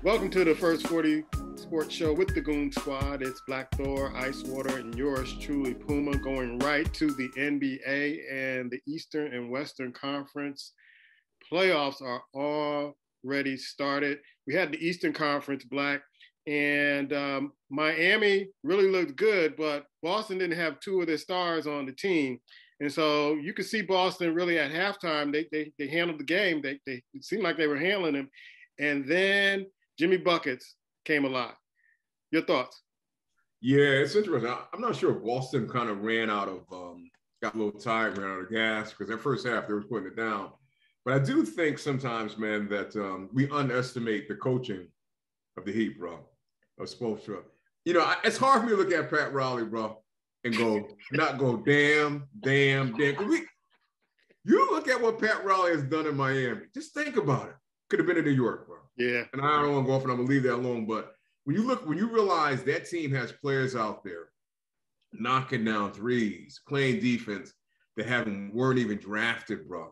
Welcome to the First 40 Sports Show with the Goon Squad. It's Black Thor, Icewater, and yours truly, Puma, going right to the NBA, and the Eastern and Western Conference playoffs are already started. We had the Eastern Conference, Black, and Miami really looked good, but Boston didn't have two of their stars on the team. And so you could see Boston really at halftime. They handled the game. It seemed like they were handling them. And then Jimmy Buckets came alive. Your thoughts? Yeah, it's interesting. I'm not sure if Boston kind of got a little tired, ran out of gas, because that first half they were putting it down. But I do think sometimes, man, that we underestimate the coaching of the Heat, bro, of Spoelstra. You know, it's hard for me to look at Pat Riley, bro, and not go, damn. You look at what Pat Riley has done in Miami. Just think about it. Could have been in New York, bro. Yeah. And I don't want to go off, and I'm gonna leave that alone. But when you realize that team has players out there knocking down threes, playing defense that weren't even drafted, bro.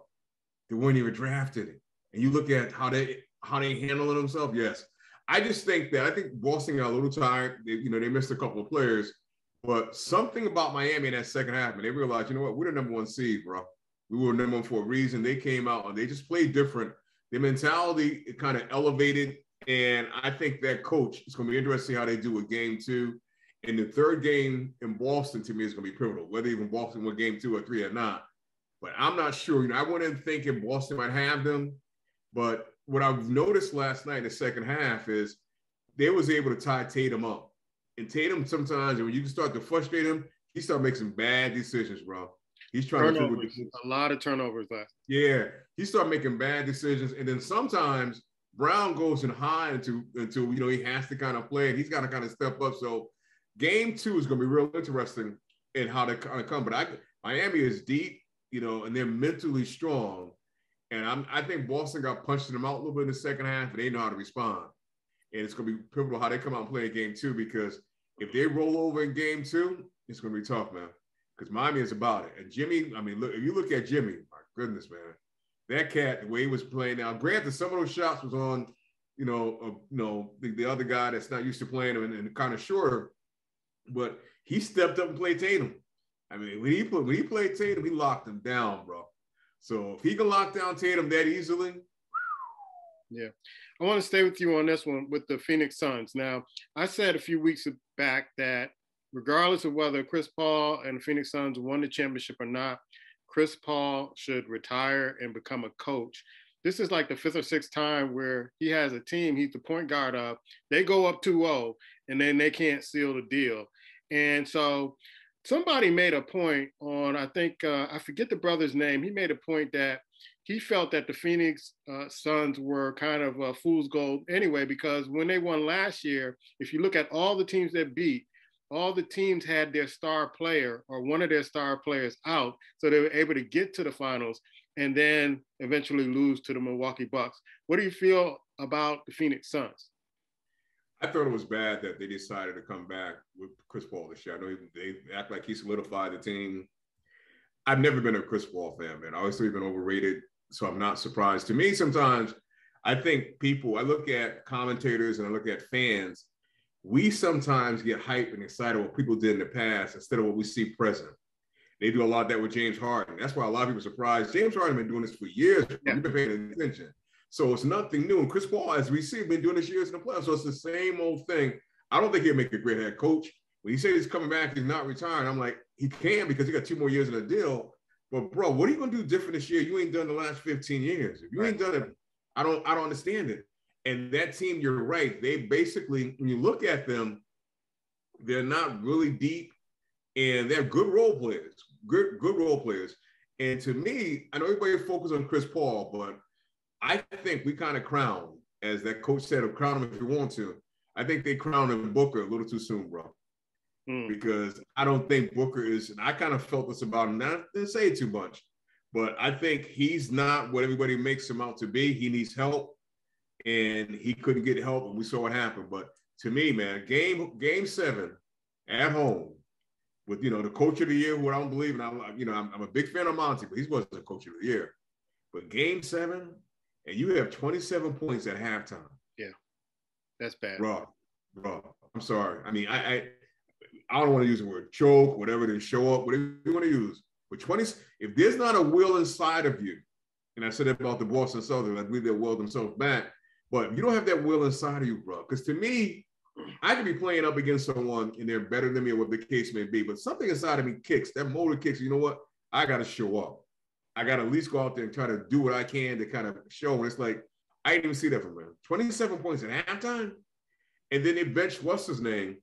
They weren't even drafted. And you look at how they handling themselves. Yes. I think Boston got a little tired. They missed a couple of players. But something about Miami in that second half, and they realized, you know what, we're the number one seed, bro. We were number one for a reason. They came out and they just played different. The mentality kind of elevated, and I think that coach, it's going to be interesting how they do with game two. And the third game in Boston, to me, is going to be pivotal, whether even Boston win game 2 or 3 or not. But I'm not sure. I went in thinking Boston might have them, but what I've noticed last night in the second half is they was able to tie Tatum up. And Tatum sometimes, when you can start to frustrate him, he started making some bad decisions, bro. He's trying to a lot of turnovers left. Yeah, he started making bad decisions, and then sometimes Brown goes in high until he has to kind of play, and he's got to kind of step up. So game 2 is going to be real interesting in how they kind of come. But Miami is deep, and they're mentally strong, and I think Boston got punched them out a little bit in the second half, and they know how to respond. And it's going to be pivotal how they come out and play in game 2, because if they roll over in game 2, it's going to be tough, man. Because Miami is about it. And Jimmy, look, if you look at Jimmy, my goodness, man, that cat, the way he was playing now, granted, some of those shots was on, the other guy that's not used to playing him and kind of shorter, but he stepped up and played Tatum. When he played Tatum, he locked him down, bro. So if he can lock down Tatum that easily. Yeah. I want to stay with you on this one with the Phoenix Suns. Now, I said a few weeks back that regardless of whether Chris Paul and the Phoenix Suns won the championship or not, Chris Paul should retire and become a coach. This is like the 5th or 6th time where he has a team, he's the point guard of, they go up 2-0, and then they can't seal the deal. And so somebody made a point on, I think, I forget the brother's name, he made a point that he felt that the Phoenix Suns were kind of a fool's gold anyway, because when they won last year, if you look at all the teams that beat, all the teams had their star player or one of their star players out, so they were able to get to the finals and then eventually lose to the Milwaukee Bucks. What do you feel about the Phoenix Suns? I thought it was bad that they decided to come back with Chris Paul this year. I know they act like he solidified the team. I've never been a Chris Paul fan, man. I always thought he's been overrated, so I'm not surprised. To me, sometimes I think I look at commentators and I look at fans, we sometimes get hyped and excited what people did in the past instead of what we see present. They do a lot of that with James Harden. That's why a lot of people are surprised. James Harden has been doing this for years. Yeah. You've been paying attention. So it's nothing new. And Chris Paul, as we see, been doing this years in the playoffs. So it's the same old thing. I don't think he'll make a great head coach. When he said he's coming back, he's not retiring, I'm like, he can, because he got 2 more years in the deal. But bro, what are you going to do different this year? You ain't done the last 15 years. If you ain't done it, I don't understand it. And that team, you're right. They basically, when you look at them, they're not really deep, and they're good role players, good role players. And to me, I know everybody focuses on Chris Paul, but I think we kind of crown, as that coach said, of crown him if you want to. I think they crowned him Booker a little too soon, bro. Because I don't think Booker is, and I kind of felt this about him, not to say it too much, but I think he's not what everybody makes him out to be. He needs help. And he couldn't get help, and we saw what happened. But to me, man, game 7 at home with, the coach of the year, who I don't believe, and I'm a big fan of Monty, but he wasn't the coach of the year. But game 7, and you have 27 points at halftime. Yeah. That's bad. Bro, I'm sorry. I mean, I don't want to use the word choke, whatever it is, show up, whatever you want to use. But 20, if there's not a will inside of you, and I said about the Boston Celtics, I believe they'll will themselves back. But you don't have that will inside of you, bro. Because to me, I could be playing up against someone and they're better than me or what the case may be. But something inside of me kicks, that motor kicks, you know what? I got to show up. I got to at least go out there and try to do what I can to kind of show. And it's like, I didn't even see that from him. 27 points at halftime. And then they benched, what's his name?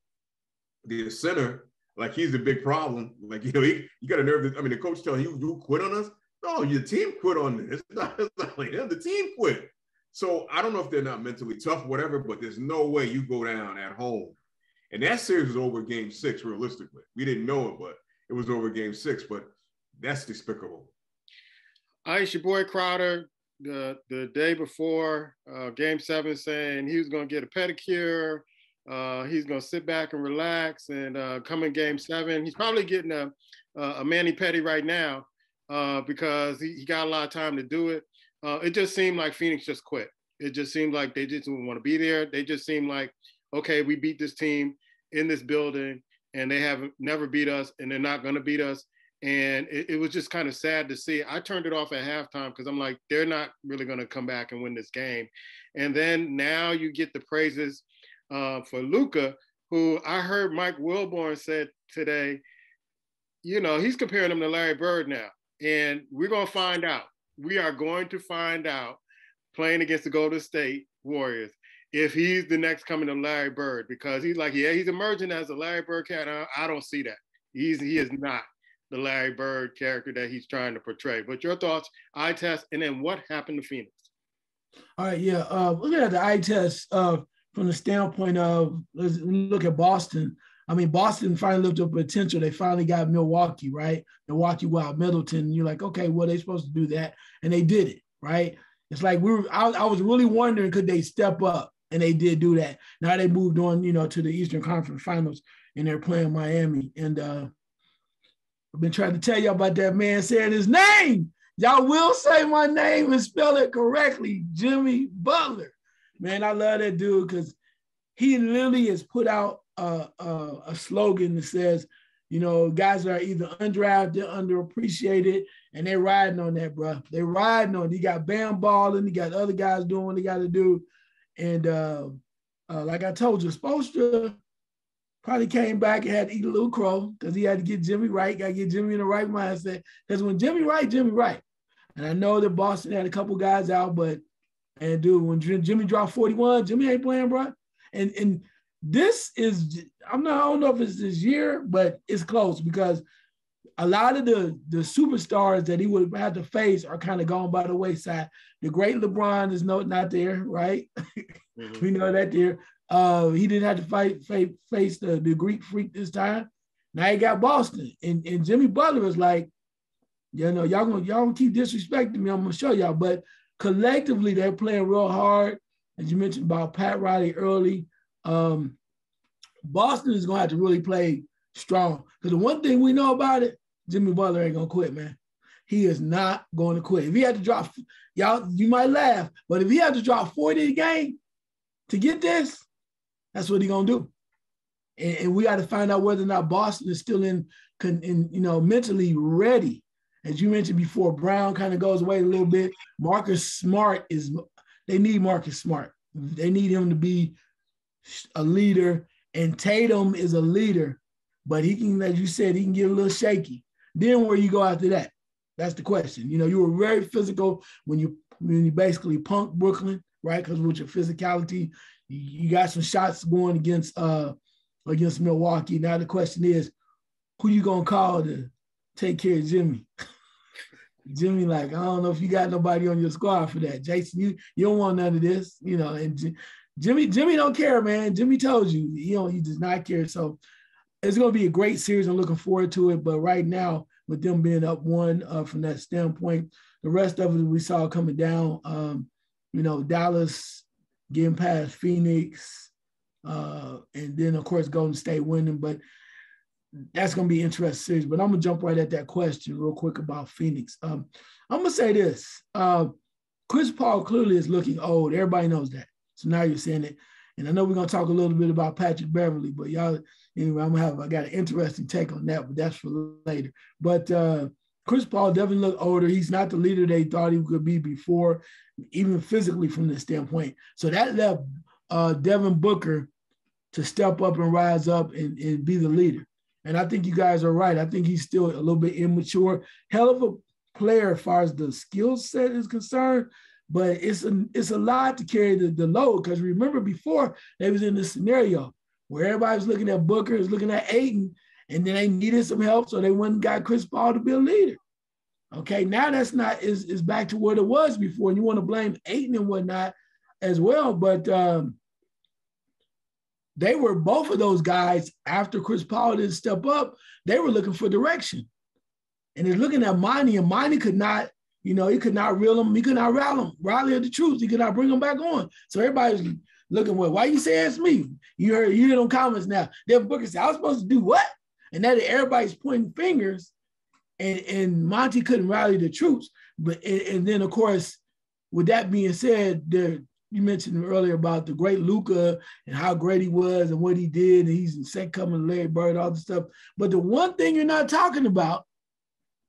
The center, like he's the big problem. Like, you know, you got a nerve. I mean, the coach telling you quit on us. No, your team quit on this. It's not like them. The team quit. So I don't know if they're not mentally tough, whatever, but there's no way you go down at home. And that series was over game 6, realistically. We didn't know it, but it was over game 6. But that's despicable. It's your boy Crowder. The day before game 7 saying he was going to get a pedicure. He's going to sit back and relax and come in game 7. He's probably getting a mani-pedi right now because he got a lot of time to do it. It just seemed like Phoenix just quit. It just seemed like they just didn't want to be there. They just seemed like, okay, we beat this team in this building and they have never beat us and they're not going to beat us. And it was just kind of sad to see. I turned it off at halftime because I'm like, they're not really going to come back and win this game. And then now you get the praises for Luka, who I heard Mike Wilborn said today, you know, he's comparing him to Larry Bird now. And we're going to find out. We are going to find out playing against the Golden State Warriors if he's the next coming of Larry Bird, because he's like, yeah, he's emerging as a Larry Bird character. I don't see that. He is not the Larry Bird character that he's trying to portray. But your thoughts, eye test, and then what happened to Phoenix? All right, yeah. Looking at the eye test from the standpoint of, let's look at Boston. I mean, Boston finally lived up to potential. They finally got Milwaukee, right? Milwaukee without Middleton. You're like, okay, well, they're supposed to do that. And they did it, right? It's like I was really wondering, could they step up? And they did do that. Now they moved on, you know, to the Eastern Conference Finals, and they're playing Miami. And I've been trying to tell y'all about that man saying his name. Y'all will say my name and spell it correctly, Jimmy Butler. Man, I love that dude because he literally has put out a slogan that says, you know, guys are either undrafted, underappreciated, and they're riding on that, bro. They're riding on it. He got Bam balling. He got other guys doing what they got to do. And like I told you, Spoelstra probably came back and had to eat a little crow because he had to get Jimmy right, got to get Jimmy in the right mindset. Because when Jimmy right. And I know that Boston had a couple guys out, but, and dude, when Jimmy dropped 41, Jimmy ain't playing, bro. And this is, I don't know if it's this year, but it's close because a lot of the superstars that he would have had to face are kind of gone by the wayside. The great LeBron is not there, right? Mm-hmm. We know that there. He didn't have to face the Greek Freak this time. Now he got Boston. And Jimmy Butler is like, you know, y'all gonna keep disrespecting me. I'm gonna show y'all. But collectively, they're playing real hard. As you mentioned about Pat Riley early. Boston is gonna have to really play strong. Because the one thing we know about it, Jimmy Butler ain't gonna quit, man. He is not going to quit. If he had to drop, y'all, you might laugh, but if he had to drop 40 a game to get this, that's what he's gonna do. And we got to find out whether or not Boston is still in you know, mentally ready. As you mentioned before, Brown kind of goes away a little bit. Marcus Smart they need Marcus Smart. They need him to be a leader, and Tatum is a leader, but he can, as you said, he can get a little shaky. Then where you go after that? That's the question. You know, you were very physical when you basically punked Brooklyn, right? Because with your physicality, you got some shots going against Milwaukee. Now the question is, who you gonna call to take care of Jimmy? Jimmy, like, I don't know if you got nobody on your squad for that. Jason, you don't want none of this, you know. And Jimmy don't care, man. Jimmy told you, he does not care. So it's gonna be a great series. I'm looking forward to it. But right now, with them being up one from that standpoint, the rest of it we saw coming down. You know, Dallas getting past Phoenix, and then of course Golden State winning. But that's going to be an interesting series. But I'm going to jump right at that question real quick about Phoenix. I'm going to say this. Chris Paul clearly is looking old. Everybody knows that. So now you're saying it. And I know we're gonna talk a little bit about Patrick Beverley, but y'all, anyway, I got an interesting take on that, but that's for later. But Chris Paul definitely looked older. He's not the leader they thought he could be before, even physically from this standpoint. So that left Devin Booker to step up and rise up and be the leader. And I think you guys are right. I think he's still a little bit immature. Hell of a player as far as the skill set is concerned, but it's a lot to carry the load, because remember before they was in this scenario where everybody was looking at Booker, was looking at Ayton, and then they needed some help, so they went and got Chris Paul to be a leader. Okay, now that's not is back to what it was before, and you want to blame Ayton and whatnot as well, but they were both of those guys after Chris Paul didn't step up. They were looking for direction, and they're looking at Monty, and Monty could not. He could not reel him. He could not rally the troops. He could not bring them back on. So everybody's looking, well, why you say it's me? You hear them comments now. Devin Booker said, I was supposed to do what? And now that everybody's pointing fingers, and Monty couldn't rally the troops. But and then, of course, with that being said, you mentioned earlier about the great Luka and how great he was and what he did. And he's in second coming, Larry Bird, all the stuff. But the one thing you're not talking about,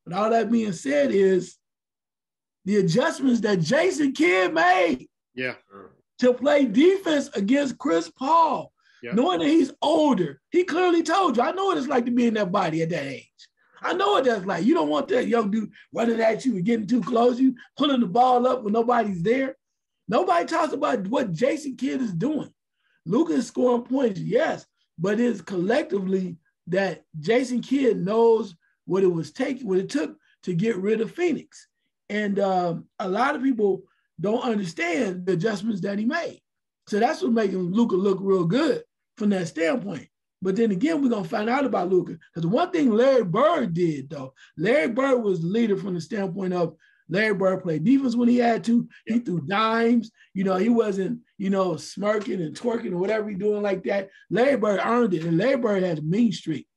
with all that being said, is the adjustments that Jason Kidd made to play defense against Chris Paul, knowing that he's older. He clearly told you, I know what it's like to be in that body at that age. I know what that's like. You don't want that young dude running at you and getting too close, you pulling the ball up when nobody's there. Nobody talks about what Jason Kidd is doing. Luka is scoring points, yes, but it's collectively that Jason Kidd knows what it took to get rid of Phoenix. And a lot of people don't understand the adjustments that he made. So that's what making Luka look real good from that standpoint. But then again, we're going to find out about Luka. Because the one thing Larry Bird did, though, Larry Bird was the leader from the standpoint of Larry Bird played defense when he had to. He threw dimes. He wasn't, smirking and twerking or whatever he's doing like that. Larry Bird earned it. And Larry Bird had a mean streak.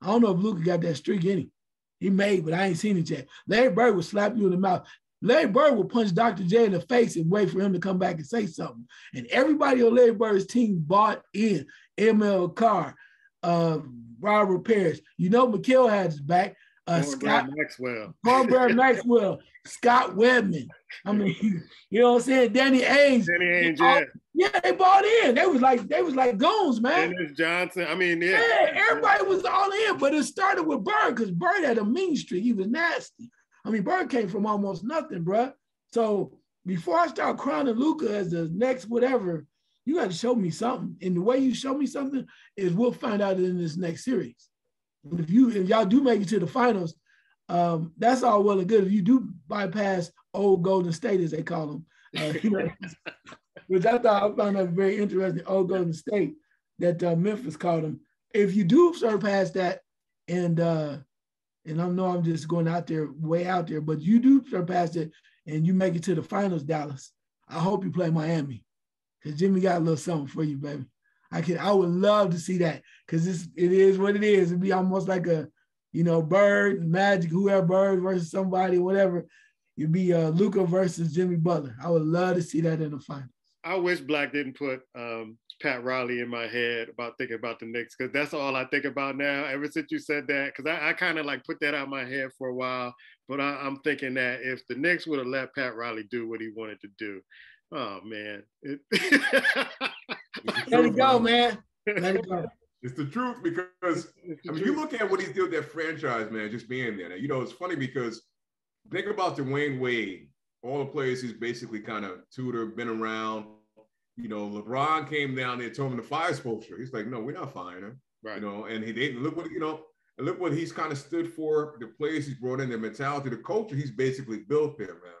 I don't know if Luka got that streak in him. He made, but I ain't seen it yet. Larry Bird would slap you in the mouth. Larry Bird would punch Dr. J in the face and wait for him to come back and say something. And everybody on Larry Bird's team bought in. ML Carr, Robert Parrish. McHale had his back. Scott Maxwell. Maxwell. Scott Webman. I mean, you know what I'm saying? Danny Ainge. Yeah, they bought in. They was like goons, man. Dennis Johnson. I mean, everybody was all in, but it started with Bird because Bird had a mean streak. He was nasty. I mean, Bird came from almost nothing, bro. So before I start crowning Luka as the next whatever, you got to show me something. And the way you show me something is we'll find out in this next series. And if y'all do make it to the finals, that's all well and good. If you do bypass old Golden State, as they call them, which I found that very interesting, old Golden State, that Memphis called them. If you do surpass that, and I know I'm just going way out there, but you do surpass it and you make it to the finals, Dallas, I hope you play Miami, because Jimmy got a little something for you, baby. I would love to see that, because it is what it is. It'd be almost like a, Bird, Magic, whoever, Bird versus somebody, whatever. It'd be Luka versus Jimmy Butler. I would love to see that in the finals. I wish Black didn't put Pat Riley in my head about thinking about the Knicks, because that's all I think about now. Ever since you said that, because I kind of like put that out of my head for a while, but I'm thinking that if the Knicks would have let Pat Riley do what he wanted to do, oh man. Let it go, man. Let it go. It's the truth, because you look at what he did with that franchise, man, just being there. Now, it's funny because think about Dwayne Wade, all the players he's basically kind of tutored, been around. LeBron came down there, told him to fire Spoelstra. He's like, no, we're not firing him. Right. And they look what he's kind of stood for, the players he's brought in, their mentality, the culture he's basically built there, man.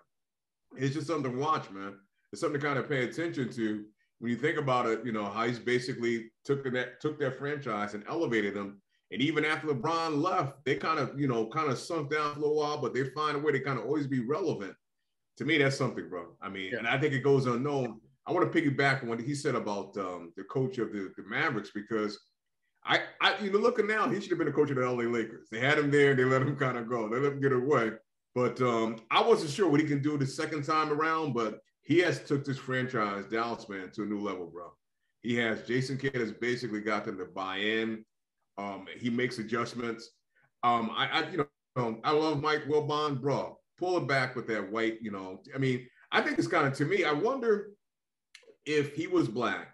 It's just something to watch, man. It's something to kind of pay attention to. When you think about it, how he's basically took that franchise and elevated them. And even after LeBron left, they kind of sunk down for a little while, but they find a way to kind of always be relevant. To me, that's something, bro. I mean, and I think it goes unknown. I want to piggyback on what he said about the coach of the Mavericks, because I looking now, he should have been the coach of the LA Lakers. They had him there and they let him kind of go. They let him get away. But I wasn't sure what he can do the second time around, but he has took this franchise, Dallas, man, to a new level, bro. He has Jason Kidd has basically got them to buy in. He makes adjustments. I love Mike Wilbon, bro. Pull it back with that white, I mean, I think it's kind of, to me, I wonder if he was black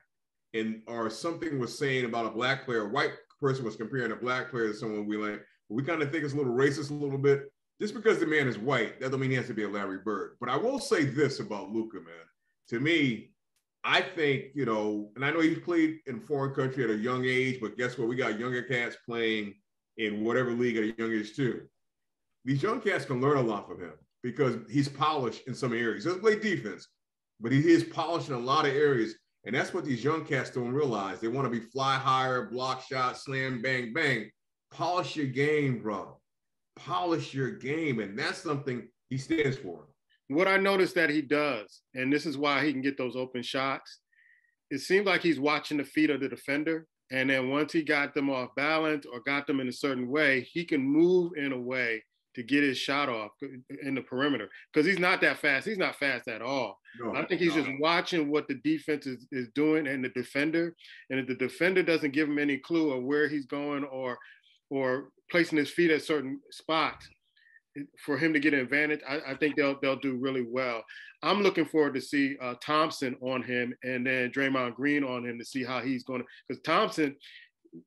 or something was saying about a black player, a white person was comparing a black player to someone we kind of think it's a little racist a little bit. Just because the man is white, that don't mean he has to be a Larry Bird. But I will say this about Luka, man. To me, I think, and I know he played in foreign country at a young age, but guess what? We got younger cats playing in whatever league at a young age too. These young cats can learn a lot from him because he's polished in some areas. He doesn't play defense, but he is polished in a lot of areas. And that's what these young cats don't realize. They want to be fly higher, block shots, slam, bang, bang. Polish your game, bro. Polish your game. And that's something he stands for. What I noticed that he does, and this is why he can get those open shots, it seems like he's watching the feet of the defender. And then once he got them off balance or got them in a certain way, he can move in a way to get his shot off in the perimeter. Because he's not that fast. He's not fast at all. No, I think he's just watching what the defense is doing and the defender. And if the defender doesn't give him any clue of where he's going or placing his feet at certain spots, for him to get an advantage, I think they'll do really well. I'm looking forward to see Thompson on him and then Draymond Green on him to see how he's going to, because Thompson,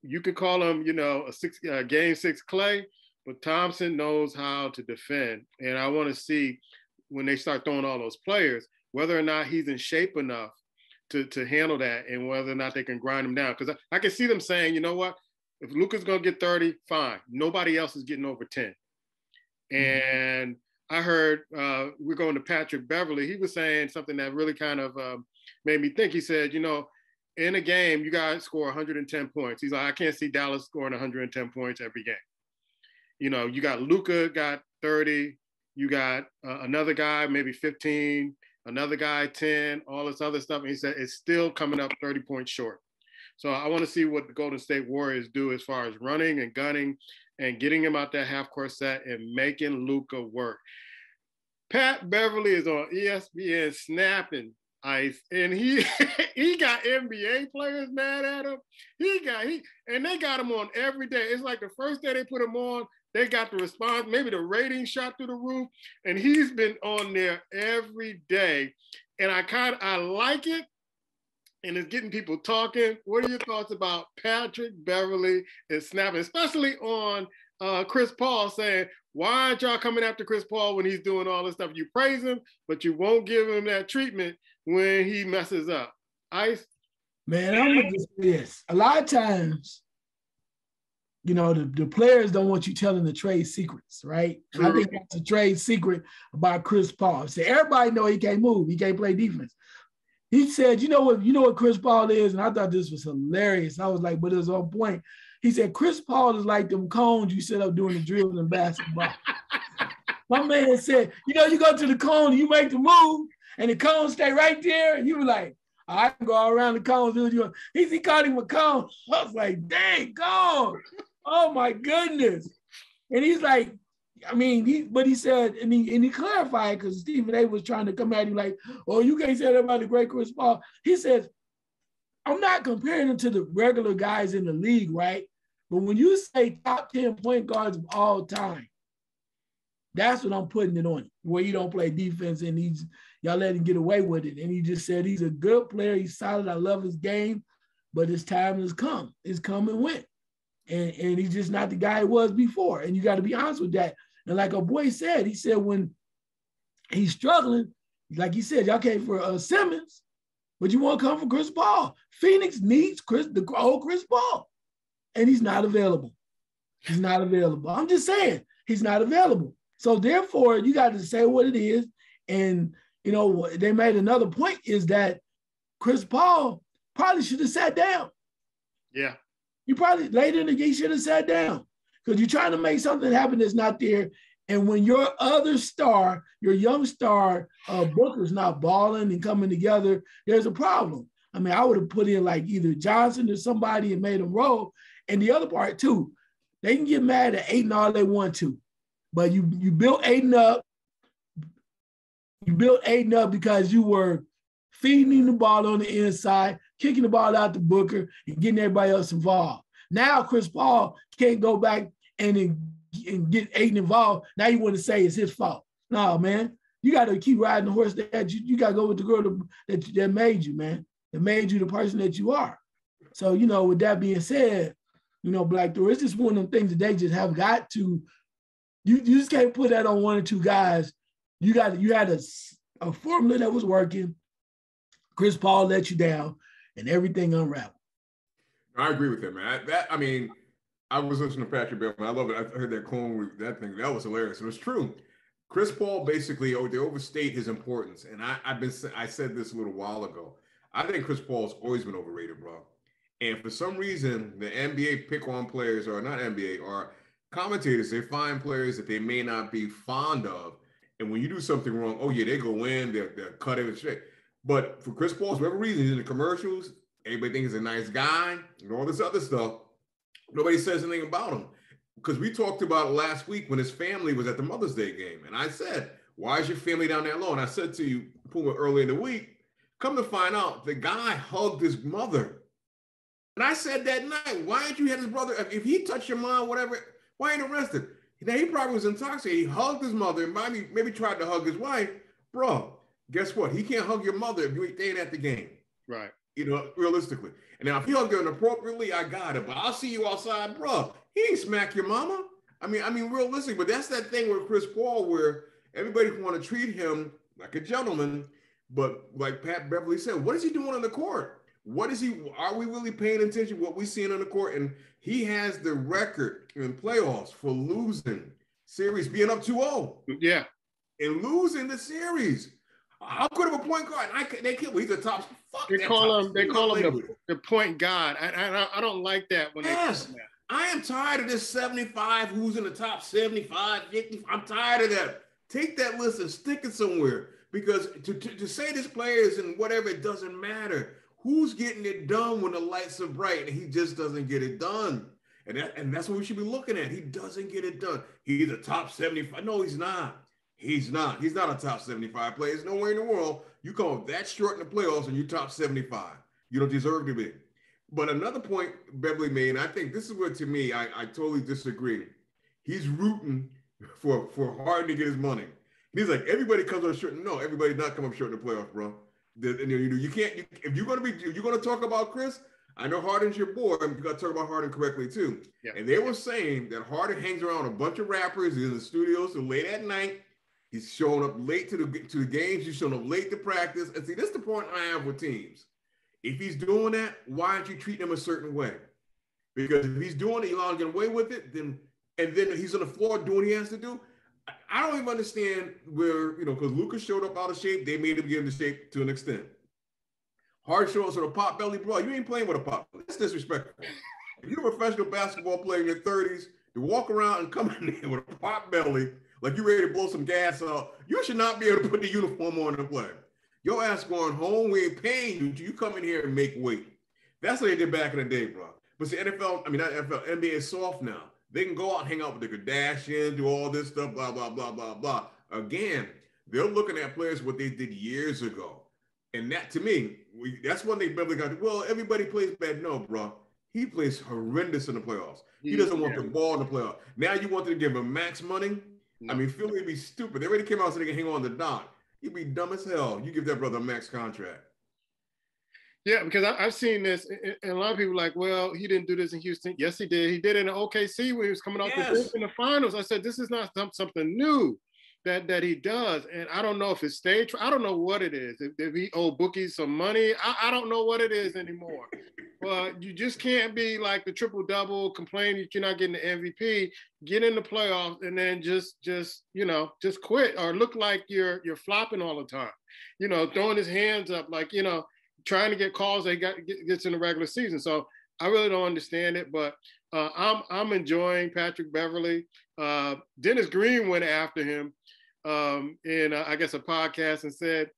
you could call him, a game 6 Clay, but Thompson knows how to defend. And I want to see when they start throwing all those players, whether or not he's in shape enough to handle that and whether or not they can grind him down. Because I can see them saying, you know what, if Luka's going to get 30, fine. Nobody else is getting over 10. And I heard we're going to Patrick Beverly. He was saying something that really kind of made me think. He said, in a game, you guys score 110 points. He's like, I can't see Dallas scoring 110 points every game. You got Luka got 30. You got another guy, maybe 15, another guy 10, all this other stuff. And he said, it's still coming up 30 points short. So I want to see what the Golden State Warriors do as far as running and gunning and getting him out that half-court set and making Luka work. Pat Beverly is on ESPN snapping ice, and he got NBA players mad at him. And they got him on every day. It's like the first day they put him on, they got the response, maybe the rating shot through the roof, and he's been on there every day. And I like it. And it's getting people talking. What are your thoughts about Patrick Beverly and snapping, especially on Chris Paul saying, why aren't y'all coming after Chris Paul when he's doing all this stuff? You praise him, but you won't give him that treatment when he messes up. Ice? Man, I'm going to say this. A lot of times, the players don't want you telling the trade secrets, right? And I think that's a trade secret about Chris Paul. So everybody know he can't move. He can't play defense. He said, you know what Chris Paul is? And I thought this was hilarious. I was like, but it was on point. He said, Chris Paul is like them cones you set up doing the drills in basketball. My man said, you go to the cone, you make the move, and the cones stay right there. And you were like, I can go all around the cones. He called him a cone. I was like, dang, cone. Oh, my goodness. And he's like, he said, and he clarified, because Stephen A was trying to come at him like, oh, you can't say that about the great Chris Paul. He says, I'm not comparing him to the regular guys in the league, right? But when you say top 10 point guards of all time, that's what I'm putting it on, where you don't play defense and y'all let him get away with it. And he just said he's a good player. He's solid. I love his game, but his time has come. It's come and went. And he's just not the guy he was before. And you got to be honest with that. And like a boy said, he said when he's struggling, like he said, y'all came for Simmons, but you want to come for Chris Paul. Phoenix needs the old Chris Paul, and he's not available. He's not available. I'm just saying, he's not available. So therefore, you got to say what it is. And, they made another point is that Chris Paul probably should have sat down. Yeah. You probably later in the game should have sat down. Because you're trying to make something happen that's not there. And when your other star, your young star, Booker's not balling and coming together, there's a problem. I would have put in like either Johnson or somebody and made them roll. And the other part too, they can get mad at Ayton all they want to. But you built Ayton up. You built Ayton up because you were feeding him the ball on the inside, kicking the ball out to Booker and getting everybody else involved. Now Chris Paul can't go back and get Ayton involved. Now you want to say it's his fault. No, man. You got to keep riding the horse that you got to go with the girl that made you, man. That made you the person that you are. So, with that being said, Black Thor, it's just one of them things that they just have got to, you just can't put that on one or two guys. You had a formula that was working. Chris Paul let you down and everything unraveled. I agree with him, man. I was listening to Patrick Beverley. I love it. I heard that clone, that thing. That was hilarious. It was true. Chris Paul basically, they overstate his importance. And I said this a little while ago. I think Chris Paul's always been overrated, bro. And for some reason, the NBA pick on players, or not NBA, or commentators, they find players that they may not be fond of. And when you do something wrong, oh yeah, they go in, they're cut and shit. But for Chris Paul, for whatever reason, he's in the commercials. Everybody thinks he's a nice guy and all this other stuff. Nobody says anything about him. Because we talked about it last week when his family was at the Mother's Day game. And I said, why is your family down there alone? I said to you, Puma, earlier in the week, come to find out, the guy hugged his mother. And I said that night, why didn't you hit his brother? If he touched your mom, whatever, why ain't arrested? Now, he probably was intoxicated. He hugged his mother and maybe tried to hug his wife. Bro, guess what? He can't hug your mother if you ain't at the game. Right. Realistically. And now if he hugged her inappropriately, I got it. But I'll see you outside, bro. He ain't smack your mama. I mean, realistic. But that's that thing with Chris Paul where everybody want to treat him like a gentleman. But like Pat Beverley said, what is he doing on the court? Are we really paying attention to what we're seeing on the court? And he has the record in playoffs for losing series, being up 2-0. Yeah. And losing the series. How good of a point guard? He's a top. They call him the point guard. I don't like that when they call him that. I am tired of this 75, who's in the top 75, 50. I'm tired of that. Take that list and stick it somewhere. Because to say this player is in whatever, it doesn't matter. Who's getting it done when the lights are bright and he just doesn't get it done? And that's what we should be looking at. He doesn't get it done. He's a top 75. No, he's not. He's not a top 75 player. There's nowhere in the world you come up that short in the playoffs and you're top 75. You don't deserve to be. But another point Beverley made, and I think this is where, to me, I totally disagree. He's rooting for Harden to get his money. He's like, everybody comes up short. No, everybody's not coming up short in the playoffs, bro. You can't. If you're gonna talk about Chris, I know Harden's your boy. You got to talk about Harden correctly too. Yeah. And they were saying that Harden hangs around a bunch of rappers. He's in the studios till late at night. He's showing up late to the games. He's showing up late to practice. And see, this is the point I have with teams. If he's doing that, why aren't you treating him a certain way? Because if he's doing it, he's allowed to get away with it, then he's on the floor doing what he has to do. I don't even understand where, because Lucas showed up out of shape, they made him get into shape to an extent. Hard showed us with a pot belly, bro. You ain't playing with a pot belly. That's disrespectful. If you're a professional basketball player in your 30s, to walk around and come in there with a pot belly, like you ready to blow some gas out, you should not be able to put the uniform on and play. Your ass going home, we ain't paying you. You come in here and make weight. That's what they did back in the day, bro. But see, NBA is soft now. They can go out and hang out with the Kardashians, do all this stuff, blah, blah, blah, blah, blah. Again, they're looking at players what they did years ago. And that, to me, that's one thing Beverley got. Well, everybody plays bad. No, bro. He plays horrendous in the playoffs. He doesn't want the ball in the playoffs. Now you want to give him max money? No. I mean, Philly would be stupid. They already came out so they can hang on the dot. He'd be dumb as hell. You give that brother a max contract. Yeah, because I've seen this, and a lot of people are like, well, he didn't do this in Houston. Yes, he did. He did it in OKC when he was coming off the bench in the finals. I said, this is not something new that he does. And I don't know if it's stage. I don't know what it is. If he owe bookies some money, I don't know what it is anymore. But you just can't be like the triple-double, complain that you're not getting the MVP, get in the playoffs, and then just quit or look like you're flopping all the time. Throwing his hands up like, trying to get calls that gets in the regular season. So I really don't understand it, but I'm enjoying Patrick Beverley. Dennis Green went after him in I guess a podcast and said,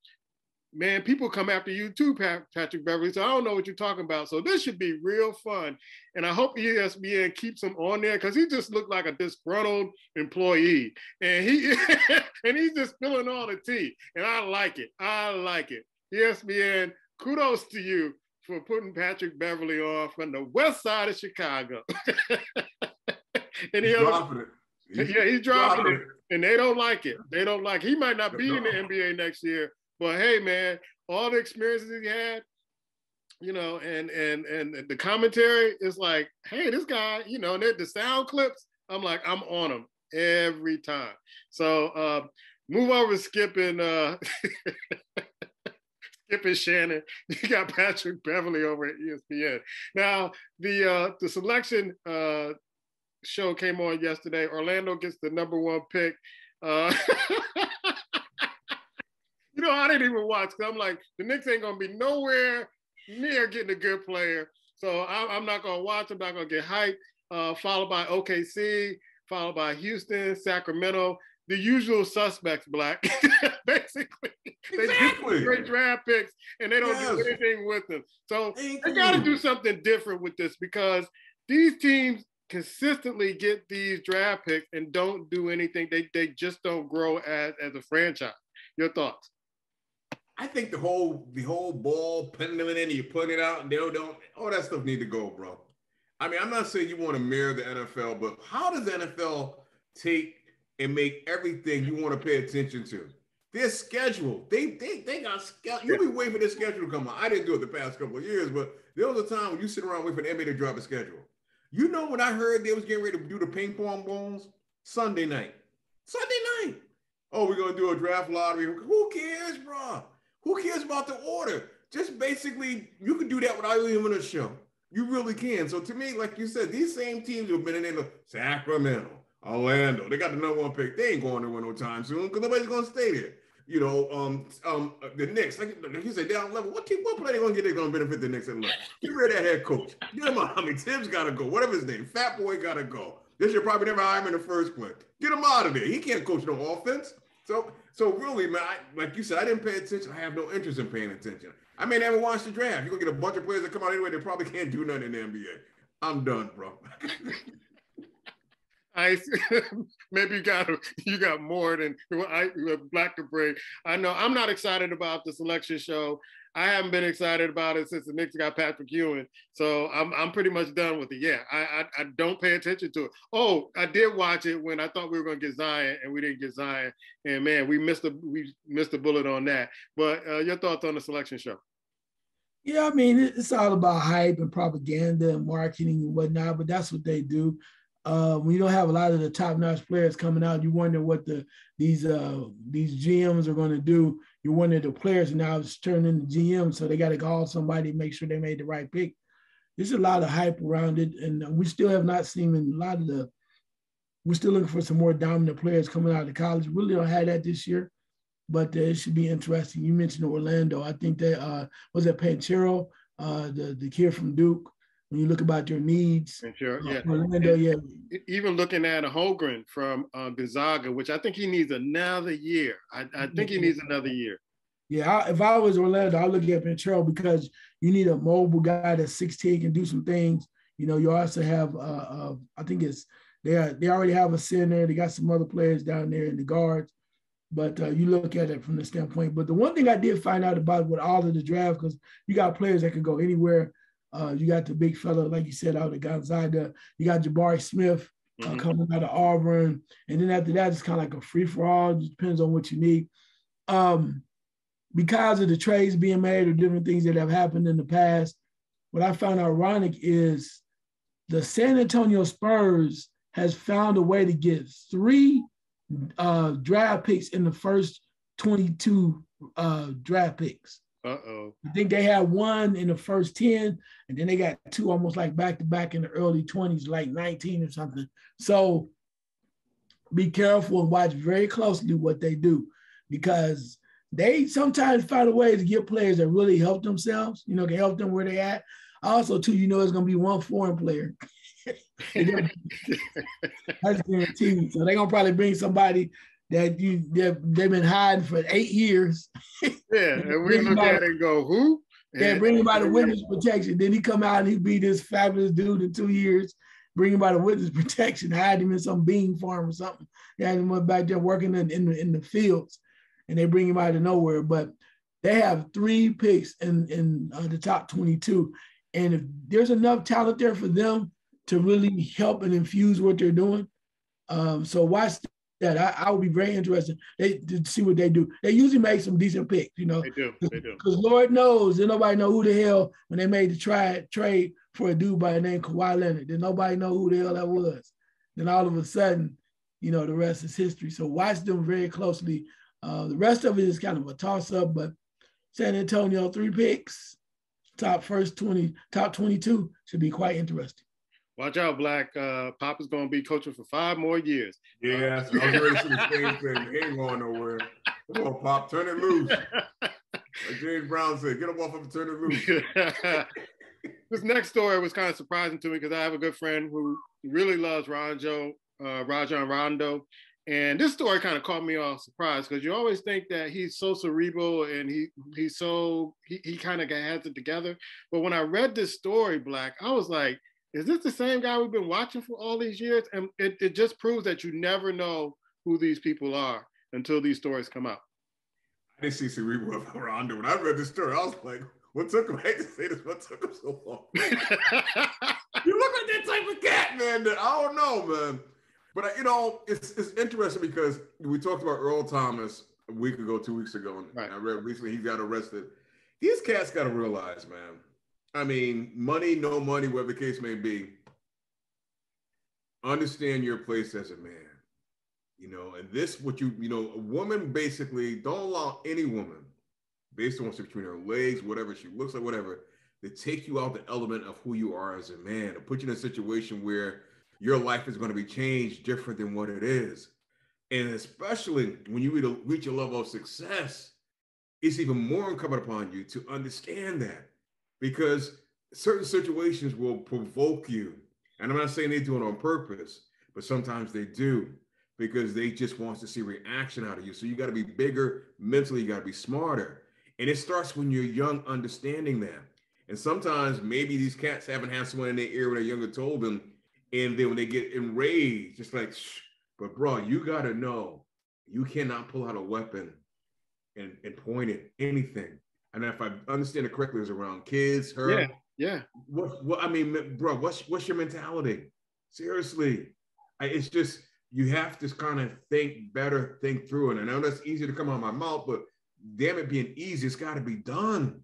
man, people come after you too, Patrick Beverley. So I don't know what you're talking about. So this should be real fun. And I hope ESPN keeps him on there because he just looked like a disgruntled employee. And he's just spilling all the tea. And I like it. ESPN, kudos to you for putting Patrick Beverley off on the west side of Chicago. And he's dropping it. He's dropping it. And they don't like it. They don't like it. He might not be in the NBA next year, but hey, man, all the experiences he had, you know, and the commentary is like, hey, this guy, you know, and the sound clips, I'm like, I'm on him every time. So move over to Skip and Skip and Shannon. You got Patrick Beverley over at ESPN. Now, the selection show came on yesterday. Orlando gets the #1 pick. You know, I didn't even watch because I'm like, the Knicks ain't going to be nowhere near getting a good player. So I'm not going to watch. I'm not going to get hyped. Followed by OKC, followed by Houston, Sacramento, the usual suspects, Black. Basically, they get great draft picks and they don't do anything with them. So they got to do something different with this because these teams consistently get these draft picks and don't do anything. They just don't grow as a franchise. Your thoughts? I think the whole ball pendulum in, you put it out and they don't, all that stuff need to go, bro. I mean, I'm not saying you want to mirror the NFL, but how does the NFL take and make everything you want to pay attention to? Their schedule, they got schedule. You'll be waiting for their schedule to come out. I didn't do it the past couple of years, but there was a time when you sit around waiting for the NBA to drop a schedule. You know when I heard they was getting ready to do the ping pong balls? Sunday night. Oh, we're going to do a draft lottery. Who cares, bro? Who cares about the order? Just basically, you can do that without even a show. You really can. So to me, like you said, these same teams have been in Sacramento, Orlando. They got the #1 pick. They ain't going anywhere no time soon because nobody's going to stay there. You know, the Knicks, like you said, down level. What player they going to get that's going to benefit the Knicks at level? Get rid of that head coach. Get him out. I mean, Tibbs got to go. Whatever his name. Fat Boy got to go. They should probably never hire him in the first place. Get him out of there. He can't coach no offense. So really, man, like you said, I didn't pay attention. I have no interest in paying attention. I may never watch the draft. You're going to get a bunch of players that come out anyway. They probably can't do nothing in the NBA. I'm done, bro. Maybe you got more than Black to bring. I know I'm not excited about the selection show. I haven't been excited about it since the Knicks got Patrick Ewing. So I'm pretty much done with it. Yeah, I don't pay attention to it. Oh, I did watch it when I thought we were going to get Zion and we didn't get Zion. And man, we missed a bullet on that. But your thoughts on the selection show? Yeah, I mean, it's all about hype and propaganda and marketing and whatnot, but that's what they do. When you don't have a lot of the top-notch players coming out, you wonder what these GMs are going to do. You wonder the players now is turning into GMs, so they got to call somebody to make sure they made the right pick. There's a lot of hype around it, and we still have not seen a lot of the. We're still looking for some more dominant players coming out of college. We really don't have that this year, but it should be interesting. You mentioned Orlando. I think that was that Panchero, the kid from Duke. When you look about your needs, sure, yeah. Orlando, yeah. Even looking at a Holmgren from Gonzaga, which I think he needs another year. I think he needs another year. Yeah, if I was Orlando, I'd look at Panchero because you need a mobile guy that's 6'10", can do some things. You know, you also have, I think they already have a center. They got some other players down there in the guards. But you look at it from the standpoint. But the one thing I did find out about with all of the draft, because you got players that could go anywhere. You got the big fella, like you said, out of Gonzaga. You got Jabari Smith coming out of Auburn. And then after that, it's kind of like a free-for-all. It depends on what you need. Because of the trades being made or different things that have happened in the past, what I found ironic is the San Antonio Spurs has found a way to get 3 draft picks in the first 22 draft picks. Uh-oh. I think they had 1 in the first 10, and then they got 2 almost like back-to-back in the early 20s, like 19 or something. So be careful and watch very closely what they do, because they sometimes find a way to get players that really help themselves, you know, can help them where they at. Also, too, you know, it's going to be 1 foreign player. That's guaranteed. So they're going to probably bring somebody that they've been hiding for 8 years. Yeah, and we look at it and go, who? Yeah, bring him out of witness protection. Then he come out and he be this fabulous dude in 2 years. Bring him out of witness protection, hide him in some bean farm or something. They had him back there working in the fields, and they bring him out of nowhere. But They have 3 picks in the top 22. And if there's enough talent there for them to really help and infuse what they're doing, so watch that. I would be very interested to see what they do. They usually make some decent picks, you know. They do. Because Lord knows, that nobody know who the hell when they made the trade for a dude by the name Kawhi Leonard. Then nobody know who the hell that was. Then all of a sudden, you know, the rest is history. So watch them very closely. The rest of it is kind of a toss-up, but San Antonio 3 picks, top 22 should be quite interesting. Watch out, Black. Pop is going to be coaching for 5 more years. Yeah, I was ready to see the same thing. He ain't going nowhere. Come on, Pop, turn it loose. Like James Brown said, get him off and turn it loose. This next story was kind of surprising to me because I have a good friend who really loves Rajon Rondo. And this story kind of caught me off surprise because you always think that he's so cerebral and he kind of has it together. But when I read this story, Black, I was like, is this the same guy we've been watching for all these years? And it just proves that you never know who these people are until these stories come out. I didn't see cerebral about Rondo. When I read this story, I was like, what took him? I hate to say this, what took him so long? You look like that type of cat, man. That I don't know, man. But, you know, it's interesting because we talked about Earl Thomas a week ago, 2 weeks ago, and right. I read recently he got arrested. These cats got to realize, man, I mean, money, no money, whatever the case may be, understand your place as a man, you know, and this, a woman basically, don't allow any woman, based on what's between her legs, whatever she looks like, whatever, to take you out the element of who you are as a man, to put you in a situation where your life is going to be changed different than what it is. And especially when you reach a level of success, it's even more incumbent upon you to understand that. Because certain situations will provoke you. And I'm not saying they do it on purpose, but sometimes they do because they just want to see reaction out of you. So you got to be bigger mentally, you got to be smarter. And it starts when you're young, understanding that. And sometimes maybe these cats haven't had someone in their ear when they're younger told them, and then when they get enraged, just like, shh, but bro, you got to know, you cannot pull out a weapon and point at anything. And if I understand it correctly, it was around kids, her. Yeah. What I mean, bro, what's your mentality? Seriously. It's just, you have to kind of think through it. And I know that's easy to come out of my mouth, but damn it being easy, it's got to be done.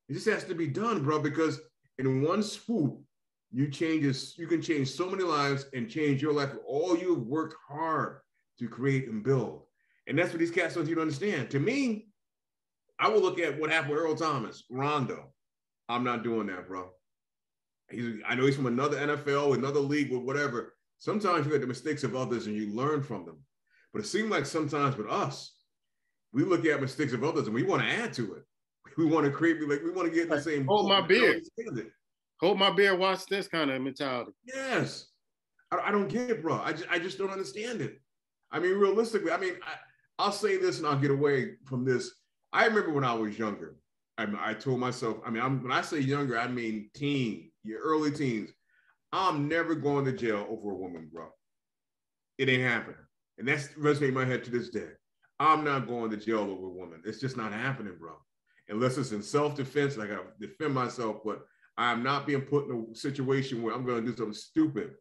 It just has to be done, bro, because in one swoop, you can change so many lives and change your life. All you've worked hard to create and build. And that's what these cats don't understand. To me, I will look at what happened with Earl Thomas, Rondo. I'm not doing that, bro. I know he's from another NFL, another league, or whatever. Sometimes you get the mistakes of others and you learn from them. But it seems like sometimes with us, we look at mistakes of others and we want to add to it. We want to create, we want to get in the same. Hold my beer. Hold my beer, watch this kind of mentality. Yes. I don't get it, bro. I just don't understand it. I mean, realistically, I'll say this and I'll get away from this. I remember when I was younger, I told myself, when I say younger, I mean your early teens. I'm never going to jail over a woman, bro. It ain't happening. And that's resonating in my head to this day. I'm not going to jail over a woman. It's just not happening, bro. Unless it's in self-defense, and I got to defend myself, but I'm not being put in a situation where I'm going to do something stupid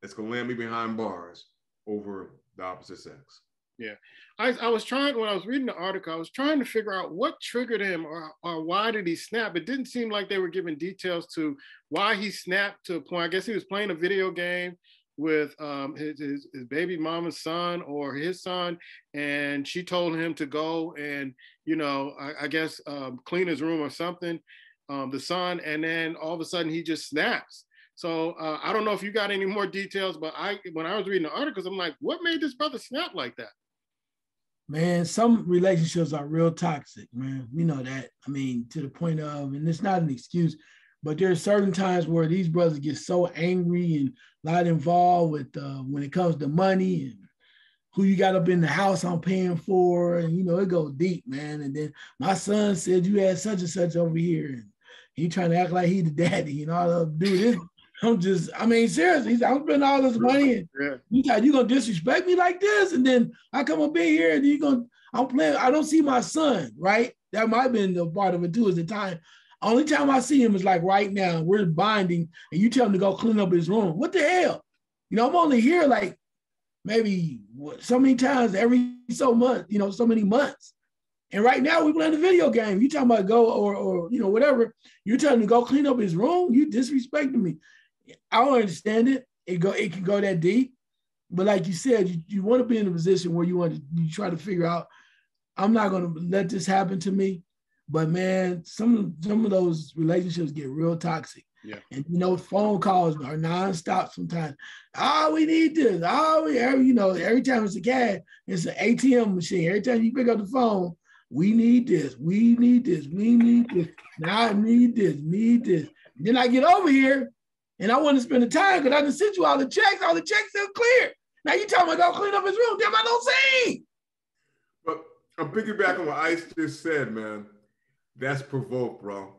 that's going to land me behind bars over the opposite sex. Yeah. I was trying, when I was reading the article, I was trying to figure out what triggered him or why did he snap. It didn't seem like they were giving details to why he snapped to a point. I guess he was playing a video game with his baby mama's son or his son, and she told him to go and, I guess clean his room or something, the son, and then all of a sudden he just snaps. So I don't know if you got any more details, but when I was reading the articles, I'm like, what made this brother snap like that? Man, some relationships are real toxic, man. We know that. To the point of, and it's not an excuse, but there are certain times where these brothers get so angry and a lot involved with when it comes to money and who you got up in the house I'm paying for, and it goes deep, man. And then my son said you had such and such over here, and he trying to act like he the daddy and all of do this. Seriously, I'm spending all this money, and you gonna disrespect me like this? And then I come up in here and I'm playing, I don't see my son, right? That might have been the part of it too, is the time. Only time I see him is like right now, we're binding, and you tell him to go clean up his room. What the hell? You know, I'm only here like maybe so many times every so much, you know, so many months. And right now we playing a video game. You talking about go or you know, whatever. You're telling him to go clean up his room. You disrespecting me. I don't understand it. It can go that deep. But like you said, you want to be in a position where you try to figure out, I'm not going to let this happen to me. But man, some of those relationships get real toxic. Yeah. And you know, phone calls are nonstop sometimes. Oh, we need this. Oh, every time it's a cat, it's an ATM machine. Every time you pick up the phone, we need this. We need this. We need this. Now I need this. Need this. And then I get over here, and I want to spend the time because I done sent you all the checks. All the checks are clear. Now you tell me to go clean up his room. Damn, I don't see. But I'm piggybacking on what Ice just said, man. That's provoke, bro.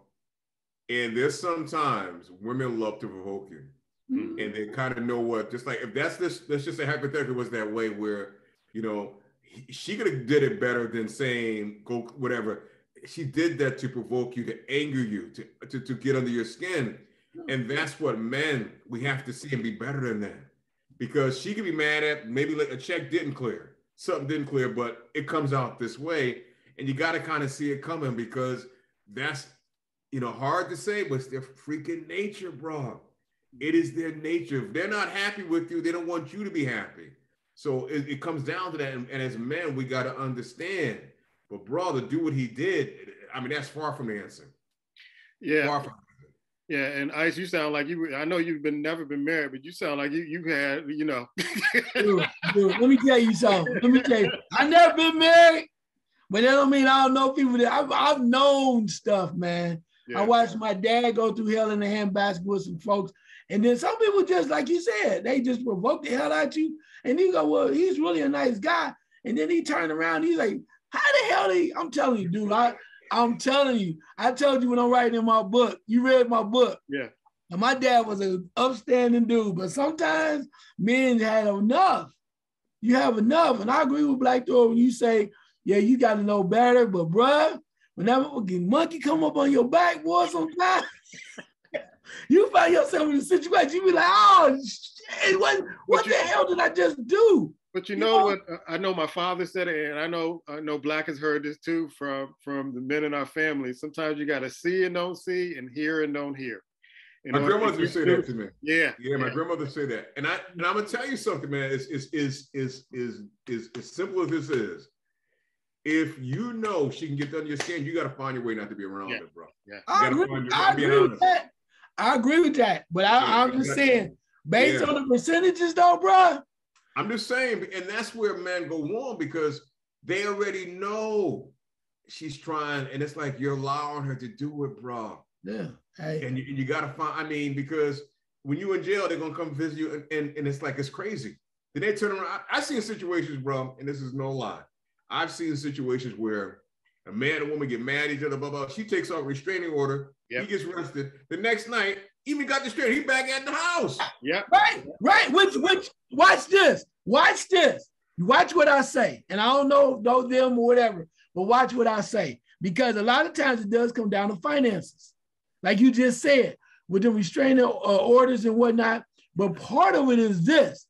And there's sometimes women love to provoke you. Mm-hmm. And they kind of know what, just like if that's this, let's just say hypothetically was that way where, you know, she could have did it better than saying go whatever. She did that to provoke you, to anger you, to get under your skin. And that's what men, we have to see and be better than that. Because she could be mad at maybe like a check didn't clear, something didn't clear, but it comes out this way. And you got to kind of see it coming because that's, you know, hard to say, but it's their freaking nature, bro. It is their nature. If they're not happy with you, they don't want you to be happy. So it comes down to that. And as men, we got to understand. But bro, to do what he did, I mean, that's far from the answer. Yeah. Far from Yeah, and Ice, you sound like you. I know you've never been married, but you sound like you had, you know. dude, let me tell you something. Let me tell you, I never been married, but that don't mean I don't know people that I've known stuff, man. Yeah. I watched my dad go through hell in the handbasket with some folks, and then some people just like you said, they just provoke the hell out you, and you go, well, he's really a nice guy, and then he turned around, he's like, how the hell I'm telling you, dude, I'm telling you, I told you when I'm writing in my book, you read my book. Yeah. And my dad was an upstanding dude, but sometimes men had enough. You have enough. And I agree with Black Thor when you say, yeah, you got to know better. But bruh, when that monkey come up on your back, boy, sometimes you find yourself in a situation, you be like, oh, shit, what the hell did I just do? But you know what? I know my father said it, and I know Black has heard this too from the men in our family. Sometimes you got to see and don't see, and hear and don't hear. My grandmother would say that to me. Yeah, my grandmother say that, and I'm gonna tell you something, man. Is as simple as this is. If you know she can get under your skin, you got to find your way not to be around her, bro. Yeah, I agree with that. I agree with that, but I'm just saying, based on the percentages, though, bro. I'm just saying, and that's where men go wrong because they already know she's trying, and it's like you're allowing her to do it, bro. Yeah. Hey. And you got to find, I mean, because when you in jail, they're going to come visit you, and it's like, it's crazy. Then they turn around. I've seen situations, bro, and this is no lie. I've seen situations where a man and woman get mad at each other, blah, blah. She takes off a restraining order. Yep. He gets arrested. The next night, even got the straight. He back at the house. Yeah. Right. Which watch this. Watch this. You watch what I say. And I don't know them or whatever, but watch what I say. Because a lot of times it does come down to finances. Like you just said, with the restraining orders and whatnot. But part of it is this.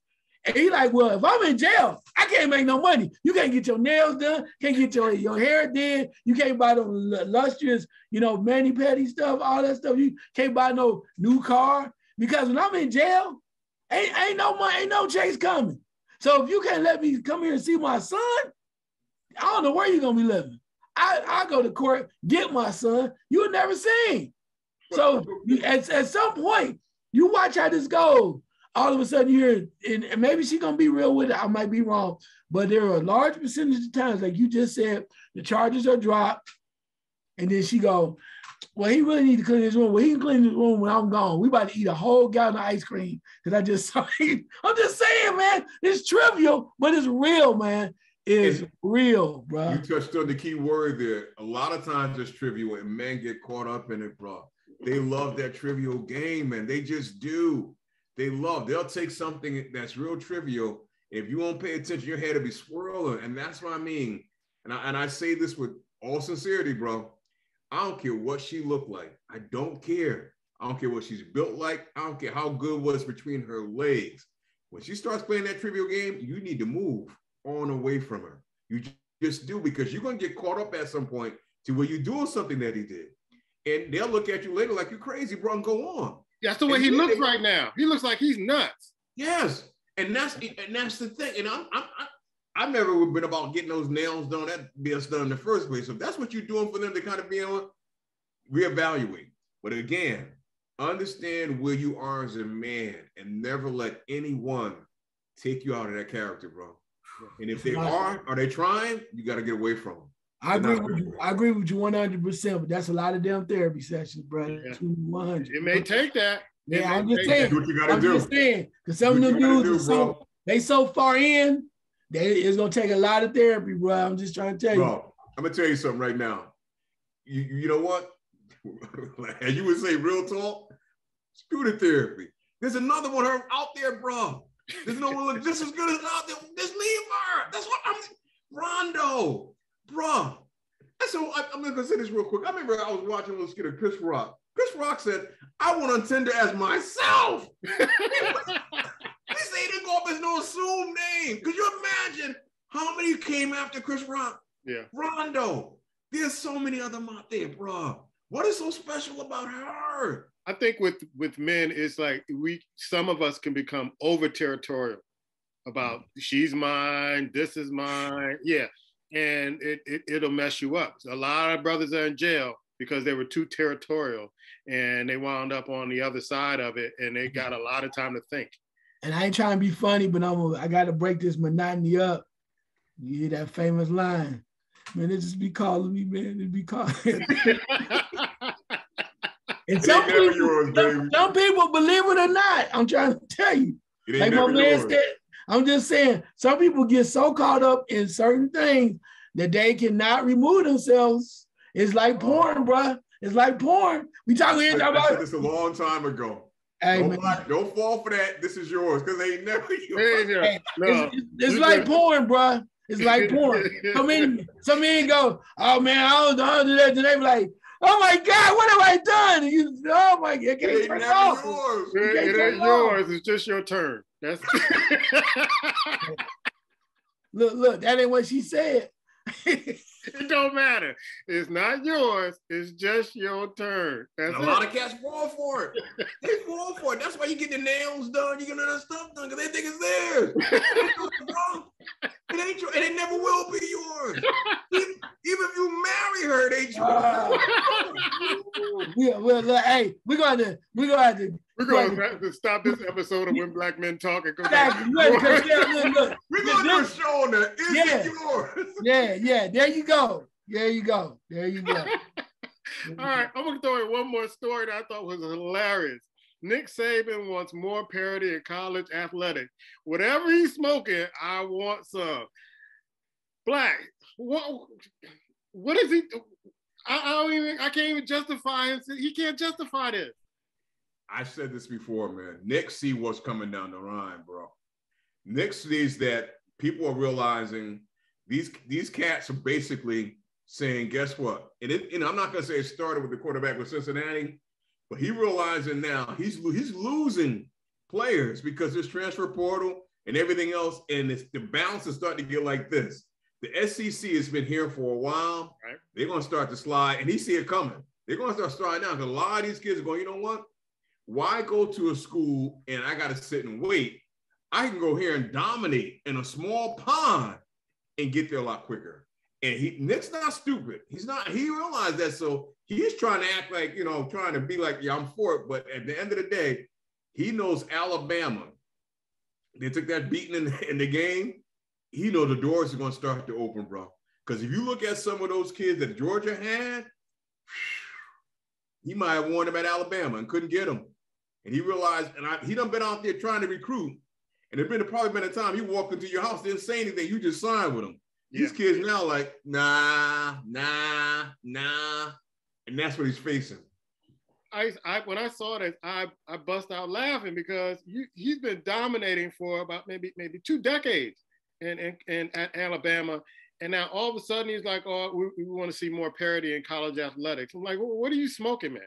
And he's like, well, if I'm in jail, I can't make no money. You can't get your nails done, can't get your hair done. You can't buy the lustrous, mani-pedi stuff, all that stuff. You can't buy no new car. Because when I'm in jail, ain't no money, ain't no checks coming. So if you can't let me come here and see my son, I don't know where you're going to be living. I go to court, get my son, you'll never see him. So at some point, you watch how this goes. All of a sudden you're, and maybe she's going to be real with it. I might be wrong, but there are a large percentage of times, like you just said, the charges are dropped. And then she go, well, he really need to clean his room. Well, he can clean his room when I'm gone. We about to eat a whole gallon of ice cream because I just saw him. I'm just saying, man, it's trivial, but it's real, man. It's real, bro. You touched on the key word there. A lot of times it's trivial and men get caught up in it, bro. They love that trivial game, man. They just do. They'll take something that's real trivial. If you won't pay attention, your head will be swirling. And that's what I mean. And I say this with all sincerity, bro, I don't care what she looked like. I don't care. I don't care what she's built like. I don't care how good was between her legs. When she starts playing that trivial game, you need to move on away from her. You just do, because you're going to get caught up at some point to where you're doing something that he did. And they'll look at you later like you're crazy, bro, and go on. That's the way he looks right now. He looks like he's nuts. Yes. And that's the thing. And I've never been about getting those nails done, that BS done in the first place. So if that's what you're doing for them to kind of be on, reevaluate. But again, understand where you are as a man and never let anyone take you out of that character, bro. And if they are they trying, you got to get away from them. I agree with you 100%, but that's a lot of damn therapy sessions, bro. Yeah. 100. It may take that. Yeah, I'm just saying. Do what you got to do. I'm just saying, because some of them dudes they so far in, it's gonna take a lot of therapy, bro. I'm just trying to tell you. Bro, I'm gonna tell you something right now. You know what? As you would say, real talk, screw the therapy. There's another one out there, bro. There's no one just as good as out there. Just leave her. That's what I'm. Rondo, bro. So I'm gonna say this real quick. I remember I was watching a little skit of Chris Rock. Chris Rock said, "I want Tinder as myself." They say they go up as no assumed name. Could you imagine how many came after Chris Rock? Yeah. Rondo. There's so many of them out there, bro. What is so special about her? I think with men, it's like some of us can become over territorial about she's mine, this is mine. Yeah. And it'll mess you up. So a lot of brothers are in jail because they were too territorial and they wound up on the other side of it and they got a lot of time to think. And I ain't trying to be funny, but I got to break this monotony up. You hear that famous line? Man, they just be calling me, man. They be calling. And some people, believe it or not, I'm trying to tell you. Like my man said, I'm just saying, some people get so caught up in certain things that they cannot remove themselves. It's like porn, bro. It's like porn. We talking about. I said this a long time ago. Hey, don't fall for that. This is yours because they ain't never yours. Hey, no. It's like porn, bro. It's like porn. Some men go, oh man, I don't do that. And they be like, oh my God, what have I done? Oh my God, it ain't yours. It ain't yours. It's just your turn. That's look, that ain't what she said. It don't matter. It's not yours. It's just your turn. That's a lot of cats fall for it. They fall for it. That's why you get the nails done. You get all that stuff done because they think it's theirs. It ain't yours. And it never will be yours. Even if you marry her, it ain't yours. Yeah, well, hey, we're gonna have to stop this episode of When Black Men Talk and go back. We're gonna do a show on that. Is it yours? Yeah. There you go. All right, I'm gonna throw in one more story that I thought was hilarious. Nick Saban wants more parity in college athletics. Whatever he's smoking, I want some. Black, what is he? I can't even justify him. He can't justify this. I said this before, man. Nick see what's coming down the line, bro. Nick sees that people are realizing these cats are basically saying, guess what? And I'm not going to say it started with the quarterback with Cincinnati, but he realizing now he's losing players because this transfer portal and everything else, and the balance is starting to get like this. The SEC has been here for a while. Right. They're going to start to slide, and he see it coming. They're going to start sliding down because a lot of these kids are going, you know what? Why go to a school and I got to sit and wait? I can go here and dominate in a small pond and get there a lot quicker. And Nick's not stupid. He realized that. So he's trying to act like, trying to be like, yeah, I'm for it. But at the end of the day, he knows Alabama. They took that beating in the game. He knows the doors are going to start to open, bro. Because if you look at some of those kids that Georgia had, he might have warned them at Alabama and couldn't get them. And he realized, he done been out there trying to recruit. And there's probably been a time he walked into your house, didn't say anything, you just signed with him. Yeah. These kids now like, nah. And that's what he's facing. When I saw this, I bust out laughing because he's been dominating for about maybe 2 decades and at Alabama. And now all of a sudden he's like, oh, we want to see more parity in college athletics. I'm like, well, what are you smoking, man?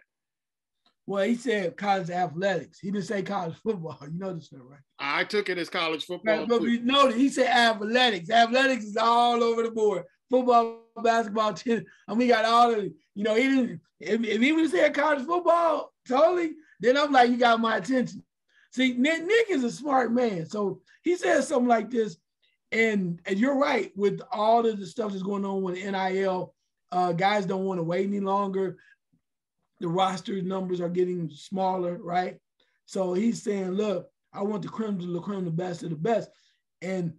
Well, he said college athletics. He didn't say college football. You know this, right? I took it as college football. But we noticed he said athletics. Athletics is all over the board. Football, basketball, tennis. And we got all of it. You know, he didn't. If he would have said college football, totally, then I'm like, you got my attention. See, Nick is a smart man. So he says something like this. And you're right, with all of the stuff that's going on with NIL, guys don't want to wait any longer. The roster numbers are getting smaller, right? So he's saying, look, I want the creme de la creme, the best of the best. And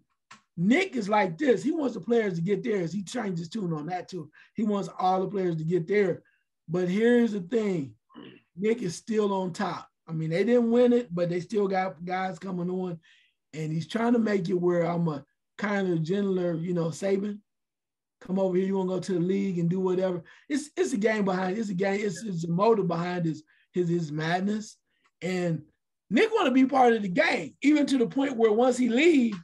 Nick is like this. He wants the players to get theirs. He changed his tune on that too. He wants all the players to get there. But here's the thing. Nick is still on top. I mean, they didn't win it, but they still got guys coming on. And he's trying to make it where I'm a kind of gentler, you know, Saban. Come over here, you want to go to the league and do whatever. It's a game behind it. It's a game. It's a motive behind his madness. And Nick want to be part of the game, even to the point where once he leaves,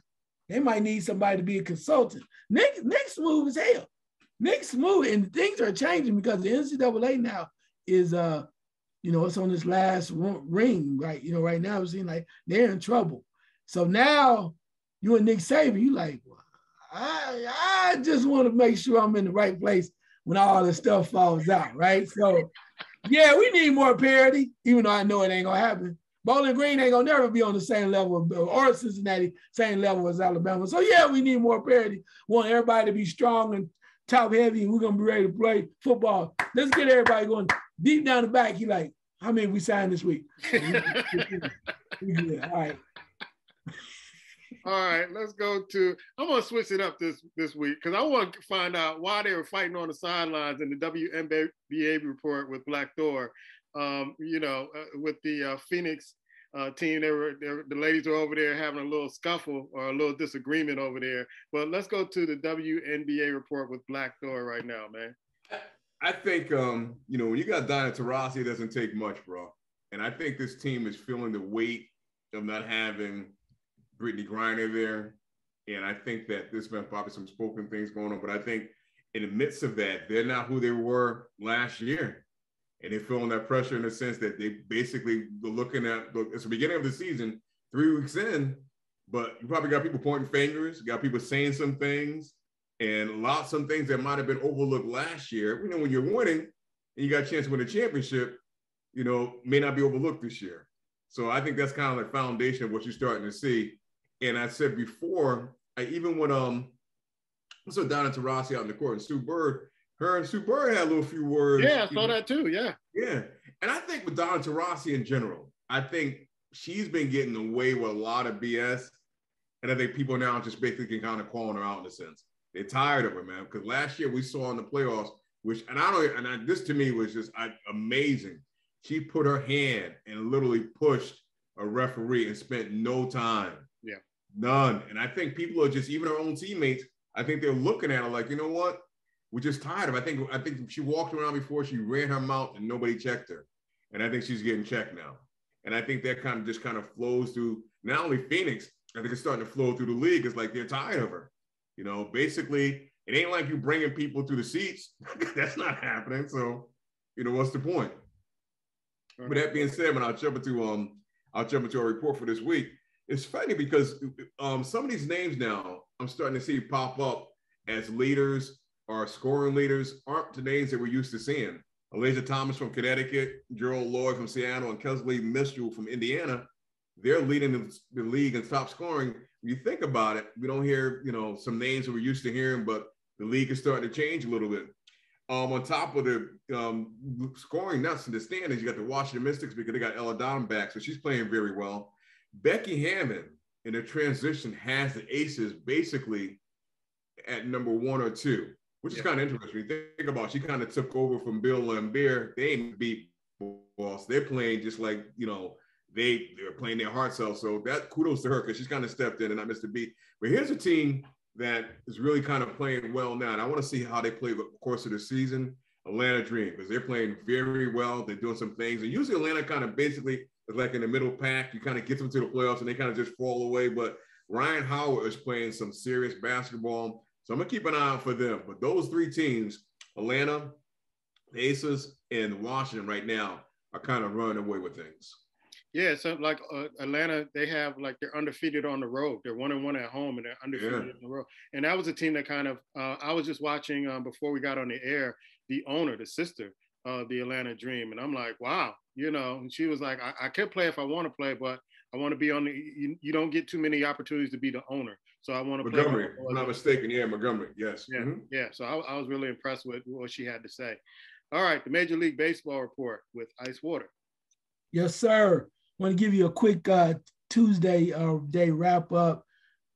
they might need somebody to be a consultant. Nick's smooth as hell. Nick's smooth, and things are changing because the NCAA now is, you know, it's on this last ring, right? You know, right now it seems like they're in trouble. So now you and Nick Saban, you like, well, I just want to make sure I'm in the right place when all this stuff falls out, right? So, yeah, we need more parity, even though I know it ain't going to happen. Bowling Green ain't going to never be on the same level, or Cincinnati, same level as Alabama. So, yeah, we need more parity. We want everybody to be strong and top heavy, and we're going to be ready to play football. Let's get everybody going deep down the back. He like, how many we signed this week? We good. All right. All right, let's go to, I'm going to switch it up this week because I want to find out why they were fighting on the sidelines in the WNBA report with Black Thor. You know, with the Phoenix team, the ladies were over there having a little scuffle or a little disagreement over there. But let's go to the WNBA report with Black Thor right now, man. I think, you know, when you got Diana Taurasi, it doesn't take much, bro. And I think this team is feeling the weight of not having Brittany Griner there. And I think that there's been probably some spoken things going on, but I think in the midst of that, they're not who they were last year. And they're feeling that pressure in the sense that they basically were looking at, it's the beginning of the season, 3 weeks in, but you probably got people pointing fingers, got people saying some things, and some things that might have been overlooked last year. You know, when you're winning and you got a chance to win a championship, you know, may not be overlooked this year. So I think that's kind of the foundation of what you're starting to see. And I said before, even when I saw Diana Taurasi out in the court and Sue Bird, her and Sue Bird had a little few words. Yeah, I saw that too, yeah. Yeah. And I think with Diana Taurasi in general, I think she's been getting away with a lot of BS. And I think people now just basically kind of calling her out in a sense. They're tired of her, man. Because last year we saw in the playoffs, this to me was just amazing. She put her hand and literally pushed a referee and spent no time. Yeah. None. And I think people are just, even her own teammates, I think they're looking at her like, you know what? We're just tired of it. I think she walked around before, she ran her mouth and nobody checked her. And I think she's getting checked now. And I think that kind of flows through not only Phoenix, I think it's starting to flow through the league. It's like they're tired of her. You know, basically, it ain't like you bringing people to the seats. That's not happening. So, you know, what's the point? With that being said, when I'll jump into our report for this week. It's funny because some of these names now I'm starting to see pop up as leaders or scoring leaders aren't the names that we're used to seeing. Elijah Thomas from Connecticut, Gerald Lloyd from Seattle, and Kesley Mitchell from Indiana. They're leading the league in top scoring. When you think about it, we don't hear, you know, some names that we're used to hearing, but the league is starting to change a little bit. On top of the scoring nuts in the standings, you got the Washington Mystics because they got Ella Dom back, so she's playing very well. Becky Hammond in the transition has the Aces basically at number 1 or 2, which is kind of interesting. You think about it, she kind of took over from Bill Lambert. They ain't beat boss. They're playing just like, you know, they're playing their hearts out. So that kudos to her because she's kind of stepped in and not missed a beat. But here's a team that is really kind of playing well now. And I want to see how they play the course of the season. Atlanta Dream, because they're playing very well. They're doing some things. And usually Atlanta kind of basically is like in the middle pack. You kind of get them to the playoffs and they kind of just fall away. But Ryan Howard is playing some serious basketball. So I'm going to keep an eye out for them. But those three teams, Atlanta, the Aces, and Washington right now are kind of running away with things. Yeah, so like Atlanta, they have like they're undefeated on the road. They're 1-1 at home, and they're undefeated on the road. And that was a team that kind of I was just watching before we got on the air. The owner, the sister of the Atlanta Dream, and I'm like, wow, you know. And she was like, I could play if I want to play, but I want to be on the. You don't get too many opportunities to be the owner, so I want to play. Montgomery, if I'm not mistaken, yeah, Montgomery, yes. Yeah, yeah. So I was really impressed with what she had to say. All right, the Major League Baseball report with Ice Water. Yes, sir. I want to give you a quick Tuesday day wrap up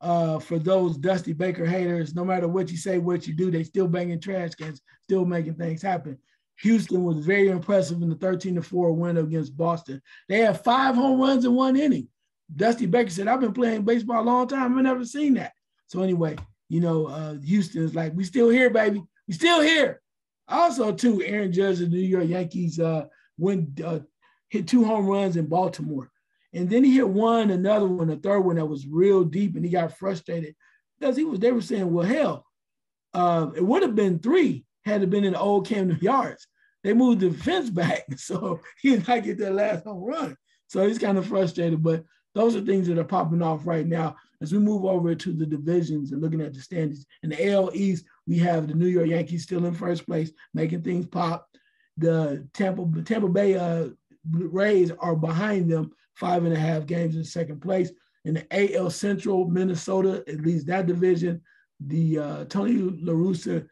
for those Dusty Baker haters. No matter what you say, what you do, they still banging trash cans, still making things happen. Houston was very impressive in the 13-4 win against Boston. They had 5 home runs in 1 inning. Dusty Baker said, I've been playing baseball a long time. I've never seen that. So anyway, you know, Houston is like, we still here, baby. We still here. Also, too, Aaron Judge of the New York Yankees hit 2 home runs in Baltimore. And then he hit another one, a third one that was real deep, and he got frustrated because they were saying, well, hell, it would have been 3 had it been in the old Camden Yards. They moved the fence back, so he did not get that last home run. So he's kind of frustrated, but those are things that are popping off right now. As we move over to the divisions and looking at the standings, in the AL East, we have the New York Yankees still in first place, making things pop. The Tampa Bay Rays are behind them, 5.5 games in second place. In the AL Central, Minnesota, at least that division, the Tony La Russa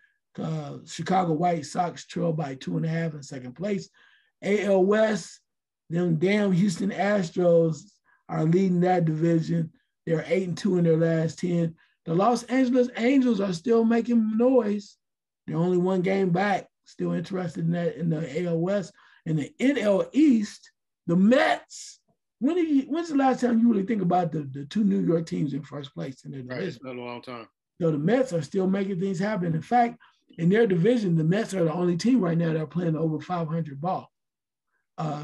Chicago White Sox trail by 2.5 in second place. AL West, them damn Houston Astros are leading that division. They're 8-2 in their last 10. The Los Angeles Angels are still making noise. They're only 1 game back. Still interested in that in the AL West. In the NL East, the Mets. When's the last time you really think about the 2 New York teams in first place in their division? Right, it's been a long time. So the Mets are still making things happen. In fact, in their division, the Mets are the only team right now that are playing over 500 ball.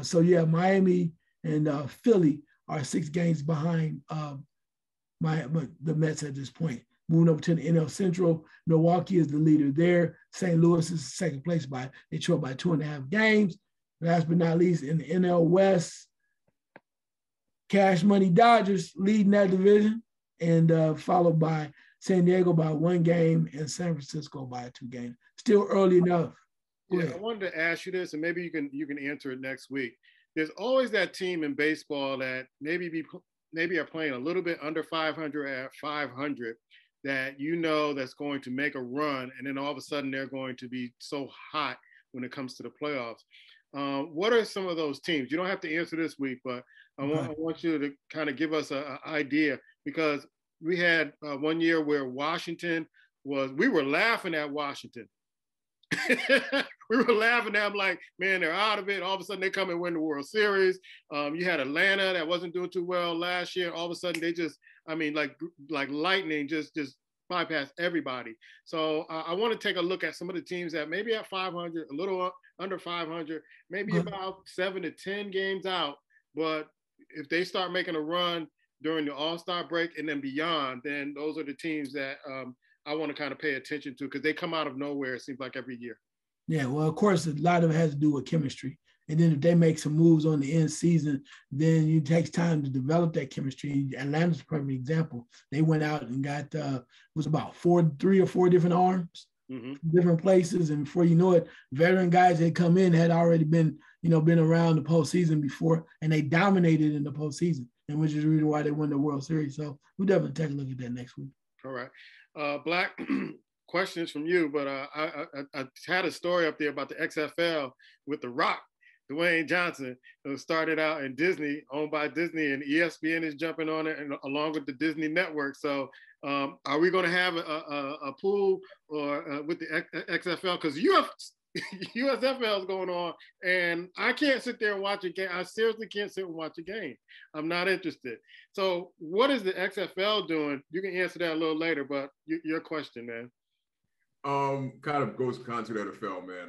So yeah, Miami and Philly are 6 games behind the Mets at this point. Moving over to the NL Central, Milwaukee is the leader there. St. Louis is second place they trail by 2.5 games. Last but not least, in the NL West, Cash Money Dodgers leading that division, and followed by San Diego by 1 game and San Francisco by 2 games. Still early enough. Yeah, I wanted to ask you this, and maybe you can answer it next week. There's always that team in baseball that maybe are playing a little bit under 500 at 500 that you know that's going to make a run, and then all of a sudden they're going to be so hot when it comes to the playoffs. What are some of those teams? You don't have to answer this week, but I want you to kind of give us an idea, because we had 1 year where we were laughing at Washington. We were laughing at them like, man, they're out of it. All of a sudden they come and win the World Series. You had Atlanta that wasn't doing too well last year. All of a sudden they just, like lightning, just bypass everybody. So I want to take a look at some of the teams that maybe at 500, a little under 500, maybe about 7 to 10 games out. But if they start making a run during the All-Star break and then beyond, then those are the teams that I want to kind of pay attention to, because they come out of nowhere, it seems like, every year. Yeah, well, of course, a lot of it has to do with chemistry. And then if they make some moves on the end season, then it takes time to develop that chemistry. Atlanta's a perfect example. They went out and got, was about 3 or 4 different arms, different places. And before you know it, veteran guys that come in had already been around the postseason before, and they dominated in the postseason, and which is the reason why they won the World Series. So we'll definitely take a look at that next week. All right. Black, questions from you, but I had a story up there about the XFL with The Rock, Dwayne Johnson, who started out in Disney, owned by Disney, and ESPN is jumping on it, and along with the Disney Network. So are we going to have a pool or with the XFL? Because USFL is going on, and I can't sit there and watch a game. I seriously can't sit and watch a game. I'm not interested. So what is the XFL doing? You can answer that a little later, but your question, man. Kind of goes contra the NFL, man.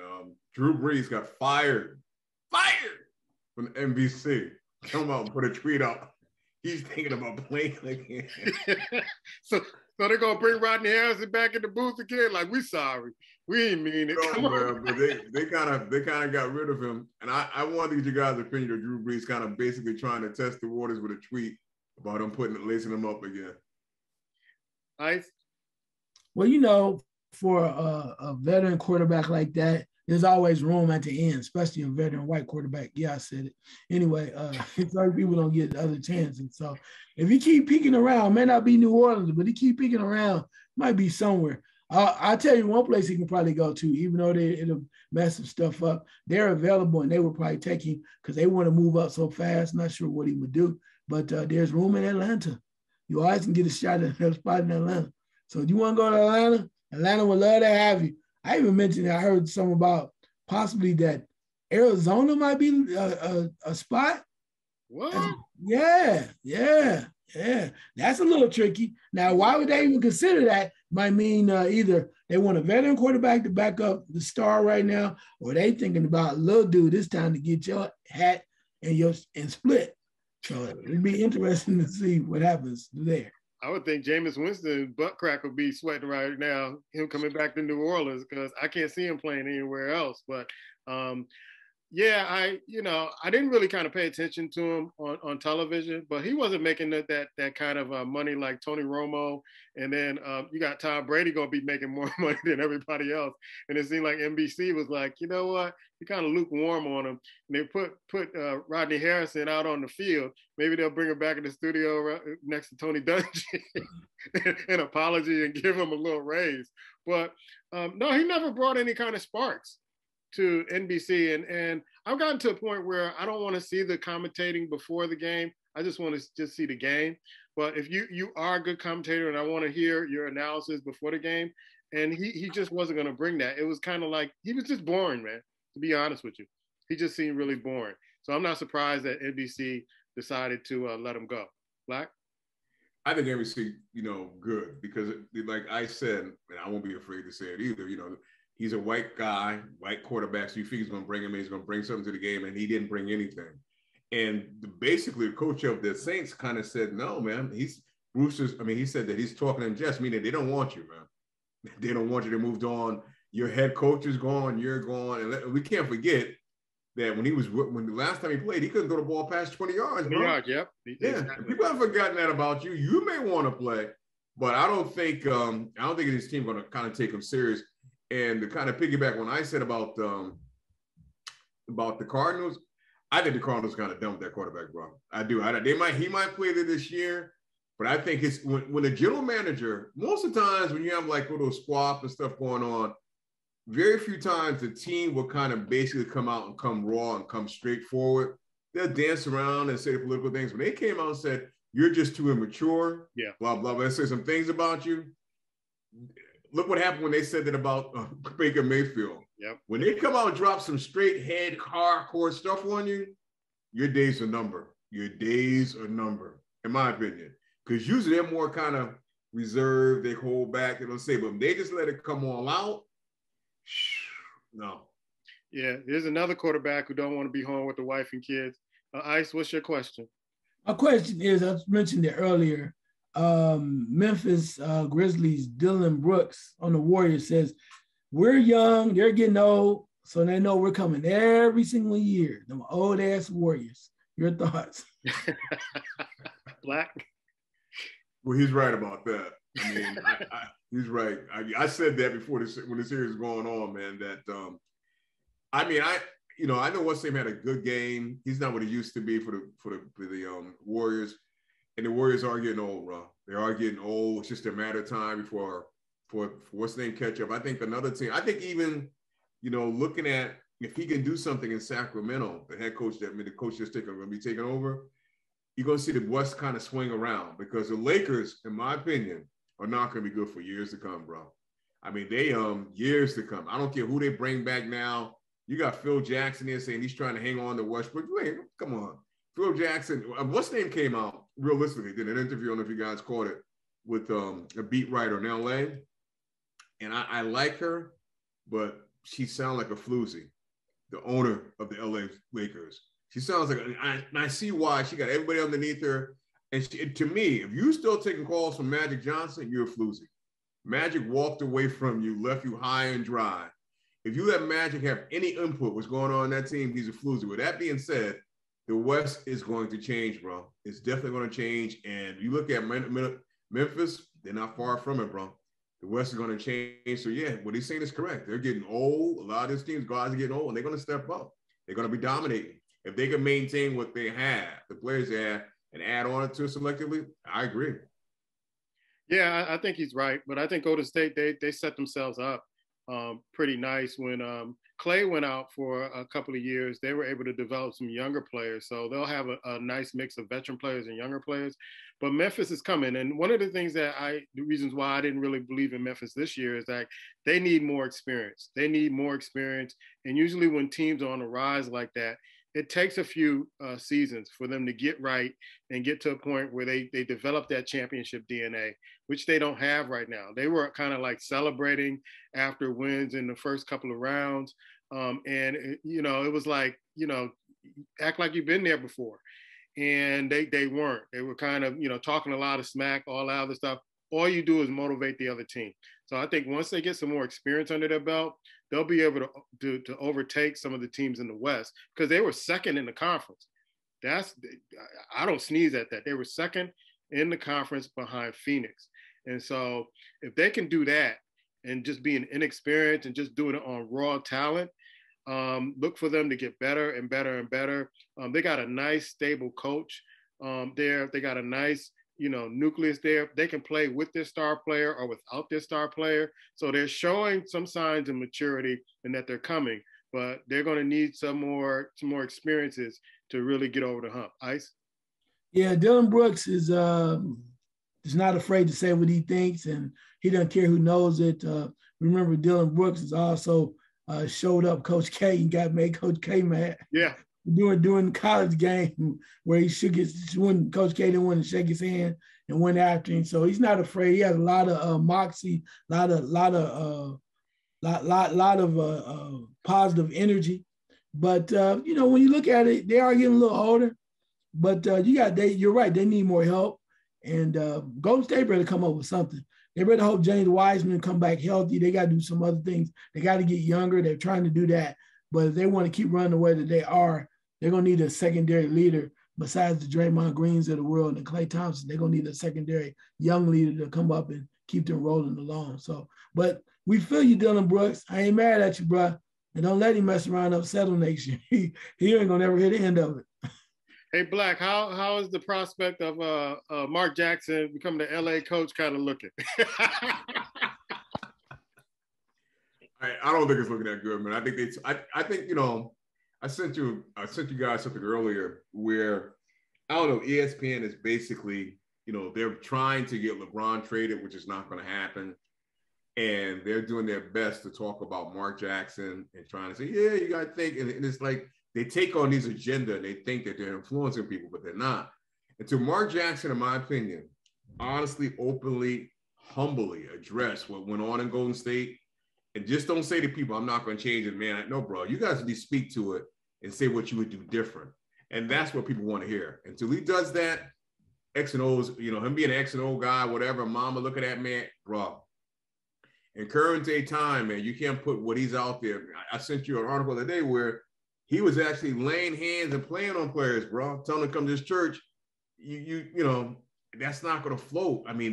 Drew Brees got fired from NBC. Come out and put a tweet up. He's thinking about playing again. So So they're gonna bring Rodney Harrison back in the booth again? Like, we sorry, we ain't mean it. No, man, but they kind of got rid of him. And I wanted to get your guys' opinion of Drew Brees kind of basically trying to test the waters with a tweet about him lacing him up again. Ice. Well, you know, for a veteran quarterback like that, there's always room at the end, especially a veteran white quarterback. Yeah, I said it. Anyway, sorry people don't get other chances. So if he keep peeking around, may not be New Orleans, but he keep peeking around, might be somewhere. I'll tell you one place he can probably go to, even though it'll mess some stuff up. They're available, and they would probably take him because they want to move up so fast. Not sure what he would do, but there's room in Atlanta. You always can get a shot at a spot in Atlanta. So if you want to go to Atlanta, Atlanta would love to have you. I even mentioned I heard something about possibly that Arizona might be a spot. What? Yeah. That's a little tricky. Now, why would they even consider that? Might mean either they want a veteran quarterback to back up the star right now, or they thinking about, little dude, it's time to get your hat and split. So it'd be interesting to see what happens there. I would think Jameis Winston butt crack would be sweating right now, him coming back to New Orleans, because I can't see him playing anywhere else. But yeah, I didn't really kind of pay attention to him on television, but he wasn't making that kind of money like Tony Romo. And then you got Tom Brady going to be making more money than everybody else. And it seemed like NBC was like, you know what? You kind of lukewarm on him. And they put Rodney Harrison out on the field. Maybe they'll bring him back in the studio next to Tony Dungy and apology and give him a little raise. But no, he never brought any kind of sparks to NBC. And I've gotten to a point where I don't want to see the commentating before the game. I just want to just see the game. But if you are a good commentator and I want to hear your analysis before the game, and he just wasn't going to bring that. It was kind of like, he was just boring, man, to be honest with you. He just seemed really boring. So I'm not surprised that NBC decided to let him go. Black? I think NBC, good, because like I said, and I won't be afraid to say it either, he's a white guy, white quarterback, so you think he's going to bring him in, he's going to bring something to the game, and he didn't bring anything. And basically, the coach of the Saints kind of said, no, man, he said that he's talking in jest, meaning they don't want you, man. They don't want you. They moved on. Your head coach is gone, you're gone. And we can't forget that when the last time he played, he couldn't throw the ball past 20 yards, bro. 20 yards, yep. Yeah, exactly. People have forgotten that about you. You may want to play, but I don't think his team going to kind of take him serious. And to kind of piggyback when I said about the Cardinals, I think the Cardinals kind of dumped that quarterback, bro. I do. He might play there this year, but I think it's when the general manager, most of the times when you have like little squab and stuff going on, very few times the team will kind of basically come out and come raw and come straight forward. They'll dance around and say the political things. When they came out and said, you're just too immature, blah, blah, blah, say some things about you. Look what happened when they said that about Baker Mayfield. Yep. When they come out and drop some straight head, hardcore stuff on you, your days are numbered. Your days are numbered, in my opinion. Because usually they're more kind of reserved, they hold back, they don't say, but when they just let it come all out, no. Yeah, here's another quarterback who don't want to be home with the wife and kids. Ice, what's your question? My question is, I mentioned it earlier, Memphis Grizzlies Dylan Brooks on the Warriors says, we're young, they're getting old, so they know we're coming every single year. Them old ass Warriors. Your thoughts? Black? Well, he's right about that. I mean, he's right. I said that before when the series was going on, man, that I know West Ham had a good game. He's not what he used to be for the Warriors. And the Warriors are getting old, bro. They are getting old. It's just a matter of time before what's the name catch up. I think another team, even, looking at if he can do something in Sacramento, the head coach the coach that's going to be taking over, you're going to see the West kind of swing around because the Lakers, in my opinion, are not going to be good for years to come, bro. I mean, they years to come. I don't care who they bring back now. You got Phil Jackson there saying he's trying to hang on to Westbrook. Wait, come on. Phil Jackson, what's name came out realistically, did an interview, I don't know if you guys caught it, with a beat writer in LA. And I like her, but she sounds like a floozy, the owner of the LA Lakers. She sounds like, and I see why. She got everybody underneath her. to me, if you still taking calls from Magic Johnson, you're a floozy. Magic walked away from you, left you high and dry. If you let Magic have any input what's going on that team, he's a floozy. With that being said, the West is going to change, bro. It's definitely going to change. And you look at Memphis, they're not far from it, bro. The West is going to change. So, yeah, what he's saying is correct. They're getting old. A lot of these teams, guys are getting old, and they're going to step up. They're going to be dominating. If they can maintain what they have, the players they have, and add on to it selectively, I agree. Yeah, I think he's right. But I think Golden State, they set themselves up pretty nice. When Clay went out for a couple of years, they were able to develop some younger players. So they'll have a nice mix of veteran players and younger players. But Memphis is coming. And one of the things the reasons why I didn't really believe in Memphis this year is that they need more experience. They need more experience. And usually when teams are on a rise like that, it takes a few seasons for them to get right and get to a point where they develop that championship DNA, which they don't have right now. They were kind of like celebrating after wins in the first couple of rounds. And, it was like, act like you've been there before. And they weren't. They were kind of, talking a lot of smack, all that other stuff. All you do is motivate the other team. So I think once they get some more experience under their belt, they'll be able to overtake some of the teams in the West, because they were second in the conference. I don't sneeze at that. They were second in the conference behind Phoenix. And so if they can do that and just being inexperienced and just doing it on raw talent, look for them to get better and better and better. They got a nice, stable coach there. They got a nice, nucleus there. They can play with their star player or without their star player. So they're showing some signs of maturity and that they're coming, but they're going to need some more experiences to really get over the hump. Ice? Yeah, Dylan Brooks is not afraid to say what he thinks, and he doesn't care who knows it. Remember, Dylan Brooks is also showed up Coach K and made Coach K mad. Yeah. During the college game where he when Coach K didn't want to shake his hand and went after him. So he's not afraid. He has a lot of moxie, lot of positive energy. But when you look at it, they are getting a little older. But you're right. They need more help. And Golden State better come up with something. They better hope James Wiseman come back healthy. They got to do some other things. They got to get younger. They're trying to do that. But if they want to keep running the way that they are, they're going to need a secondary leader besides the Draymond Greens of the world and Klay Thompson. They're going to need a secondary young leader to come up and keep them rolling along. So, but we feel you, Dylan Brooks. I ain't mad at you, bro. And don't let him mess around upset on next year. He ain't going to ever hear the end of it. Hey, Black, how is the prospect of Mark Jackson becoming the LA coach kind of looking? I don't think it's looking that good, man. I think I sent you guys something earlier where I don't know. ESPN is basically, they're trying to get LeBron traded, which is not going to happen, and they're doing their best to talk about Mark Jackson and trying to say, yeah, you got to think, and it's like they take on these agenda and they think that they're influencing people, but they're not. And to Mark Jackson, in my opinion, honestly, openly, humbly address what went on in Golden State. And just don't say to people, I'm not going to change it, man. No, bro, you guys need to speak to it and say what you would do different. And that's what people want to hear. Until he does that, X and O's, him being an X and O guy, whatever, mama, look at that man, bro. In current day time, man, you can't put what he's out there. I sent you an article the other day where he was actually laying hands and playing on players, bro, telling them to come to this church. That's not going to float. I mean,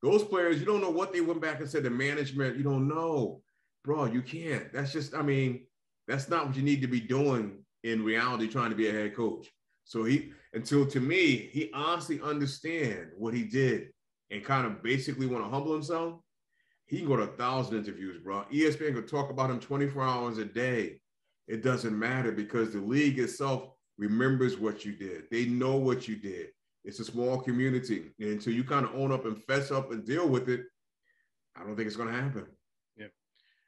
those players, you don't know what they went back and said to management. You don't know. Bro, you can't. That's that's not what you need to be doing in reality, trying to be a head coach. So to me, he honestly understand what he did and kind of basically want to humble himself. He can go to 1,000 interviews, bro. ESPN could talk about him 24 hours a day. It doesn't matter because the league itself remembers what you did. They know what you did. It's a small community. And until you kind of own up and fess up and deal with it, I don't think it's going to happen.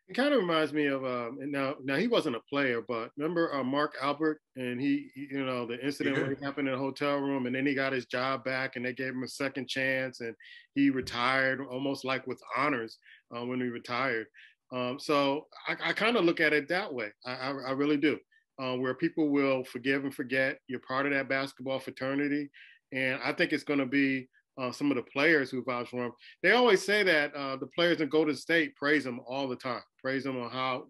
It kind of reminds me of now he wasn't a player, but remember Mark Albert and he the incident where he happened in a hotel room and then he got his job back and they gave him a second chance and he retired almost like with honors when he retired. So I kind of look at it that way. I really do, where people will forgive and forget. You're part of that basketball fraternity. And I think it's going to be some of the players who vouch for him. They always say that the players in Golden State praise him all the time, praise him on how,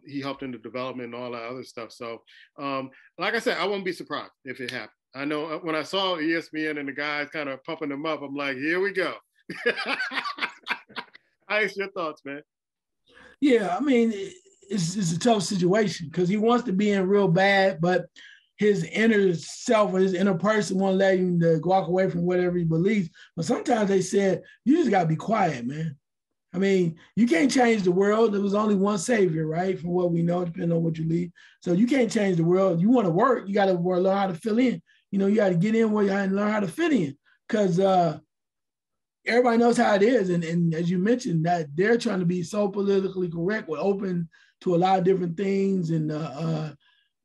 he helped in the development and all that other stuff. So, like I said, I wouldn't be surprised if it happened. I know when I saw ESPN and the guys kind of pumping them up, I'm like, here we go. Ice, your thoughts, man? Yeah, I mean, it's a tough situation because he wants to be in real bad, but his inner self or his inner person won't let him to walk away from whatever he believes. But sometimes they said, you just got to be quiet, man. I mean, you can't change the world. There was only one savior, right? From what we know, depending on what you believe. So you can't change the world. You want to work, you got to learn how to fill in. You got to get in where you learn how to fit in because everybody knows how it is. And as you mentioned, that they're trying to be so politically correct. We're open to a lot of different things and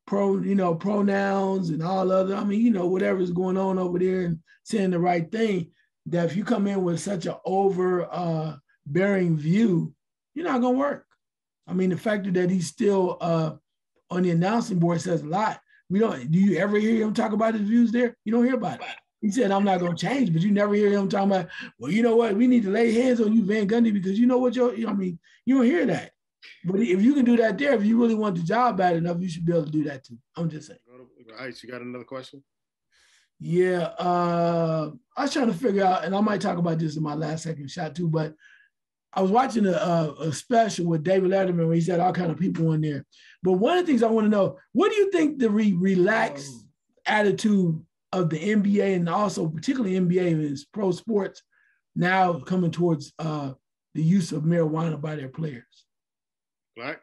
pronouns and all other. I mean, whatever's going on over there and saying the right thing. That if you come in with such an overbearing view, you're not gonna work. I mean, the fact that he's still on the announcing board says a lot. Do you ever hear him talk about his views there? You don't hear about it. He said, I'm not going to change, but you never hear him talking about, well, you know what? We need to lay hands on you, Van Gundy, because you know what you don't hear that. But if you can do that there, if you really want the job bad enough, you should be able to do that too. I'm just saying. Ice, you got another question? Yeah. I was trying to figure out, and I might talk about this in my last second shot too, but I was watching a special with David Letterman where he said all kind of people in there. But one of the things I want to know, what do you think the relaxed attitude of the NBA and also particularly NBA is pro sports now coming towards the use of marijuana by their players? Black?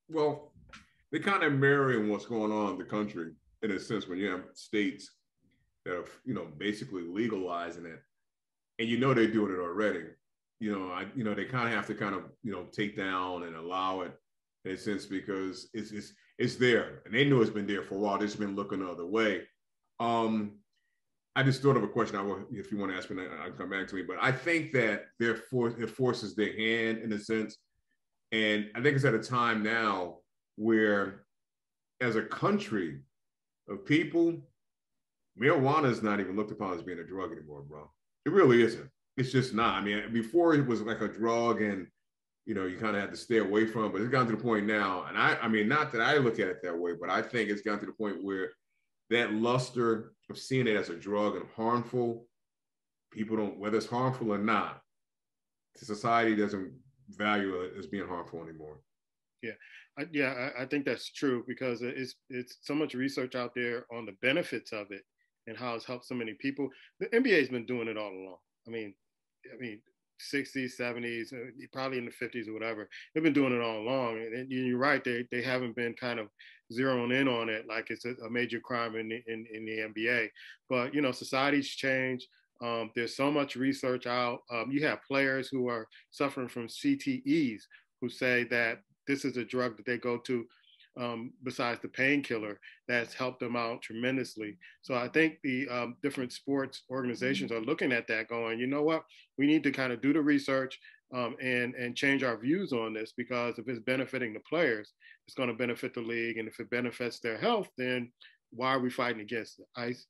Well, they're kind of mirroring what's going on in the country in a sense when you have states that are, basically legalizing it. And they're doing it already. They kind of have to take down and allow it in a sense because it's there. And they know it's been there for a while. They've just been looking the other way. I just thought of a question. If you want to ask me, I'll come back to me. But I think that it forces their hand in a sense. And I think it's at a time now where as a country of people, marijuana is not even looked upon as being a drug anymore, bro. It really isn't. It's just not. I mean, before it was like a drug and, you kind of had to stay away from it, but it's gotten to the point now. And I mean, not that I look at it that way, but I think it's gotten to the point where that luster of seeing it as a drug and harmful, people don't, whether it's harmful or not, society doesn't value it as being harmful anymore. Yeah. I think that's true because it's so much research out there on the benefits of it and how it's helped so many people. The NBA has been doing it all along. I mean, 60s, 70s, probably in the 50s or whatever. They've been doing it all along. And you're right, they haven't been kind of zeroing in on it like it's a major crime in the NBA. But, society's changed. There's so much research out. You have players who are suffering from CTEs who say that this is a drug that they go to besides the painkiller that's helped them out tremendously. So I think the different sports organizations are looking at that going, you know what, we need to kind of do the research and change our views on this because if it's benefiting the players, it's going to benefit the league. And if it benefits their health, then why are we fighting against it? Ice?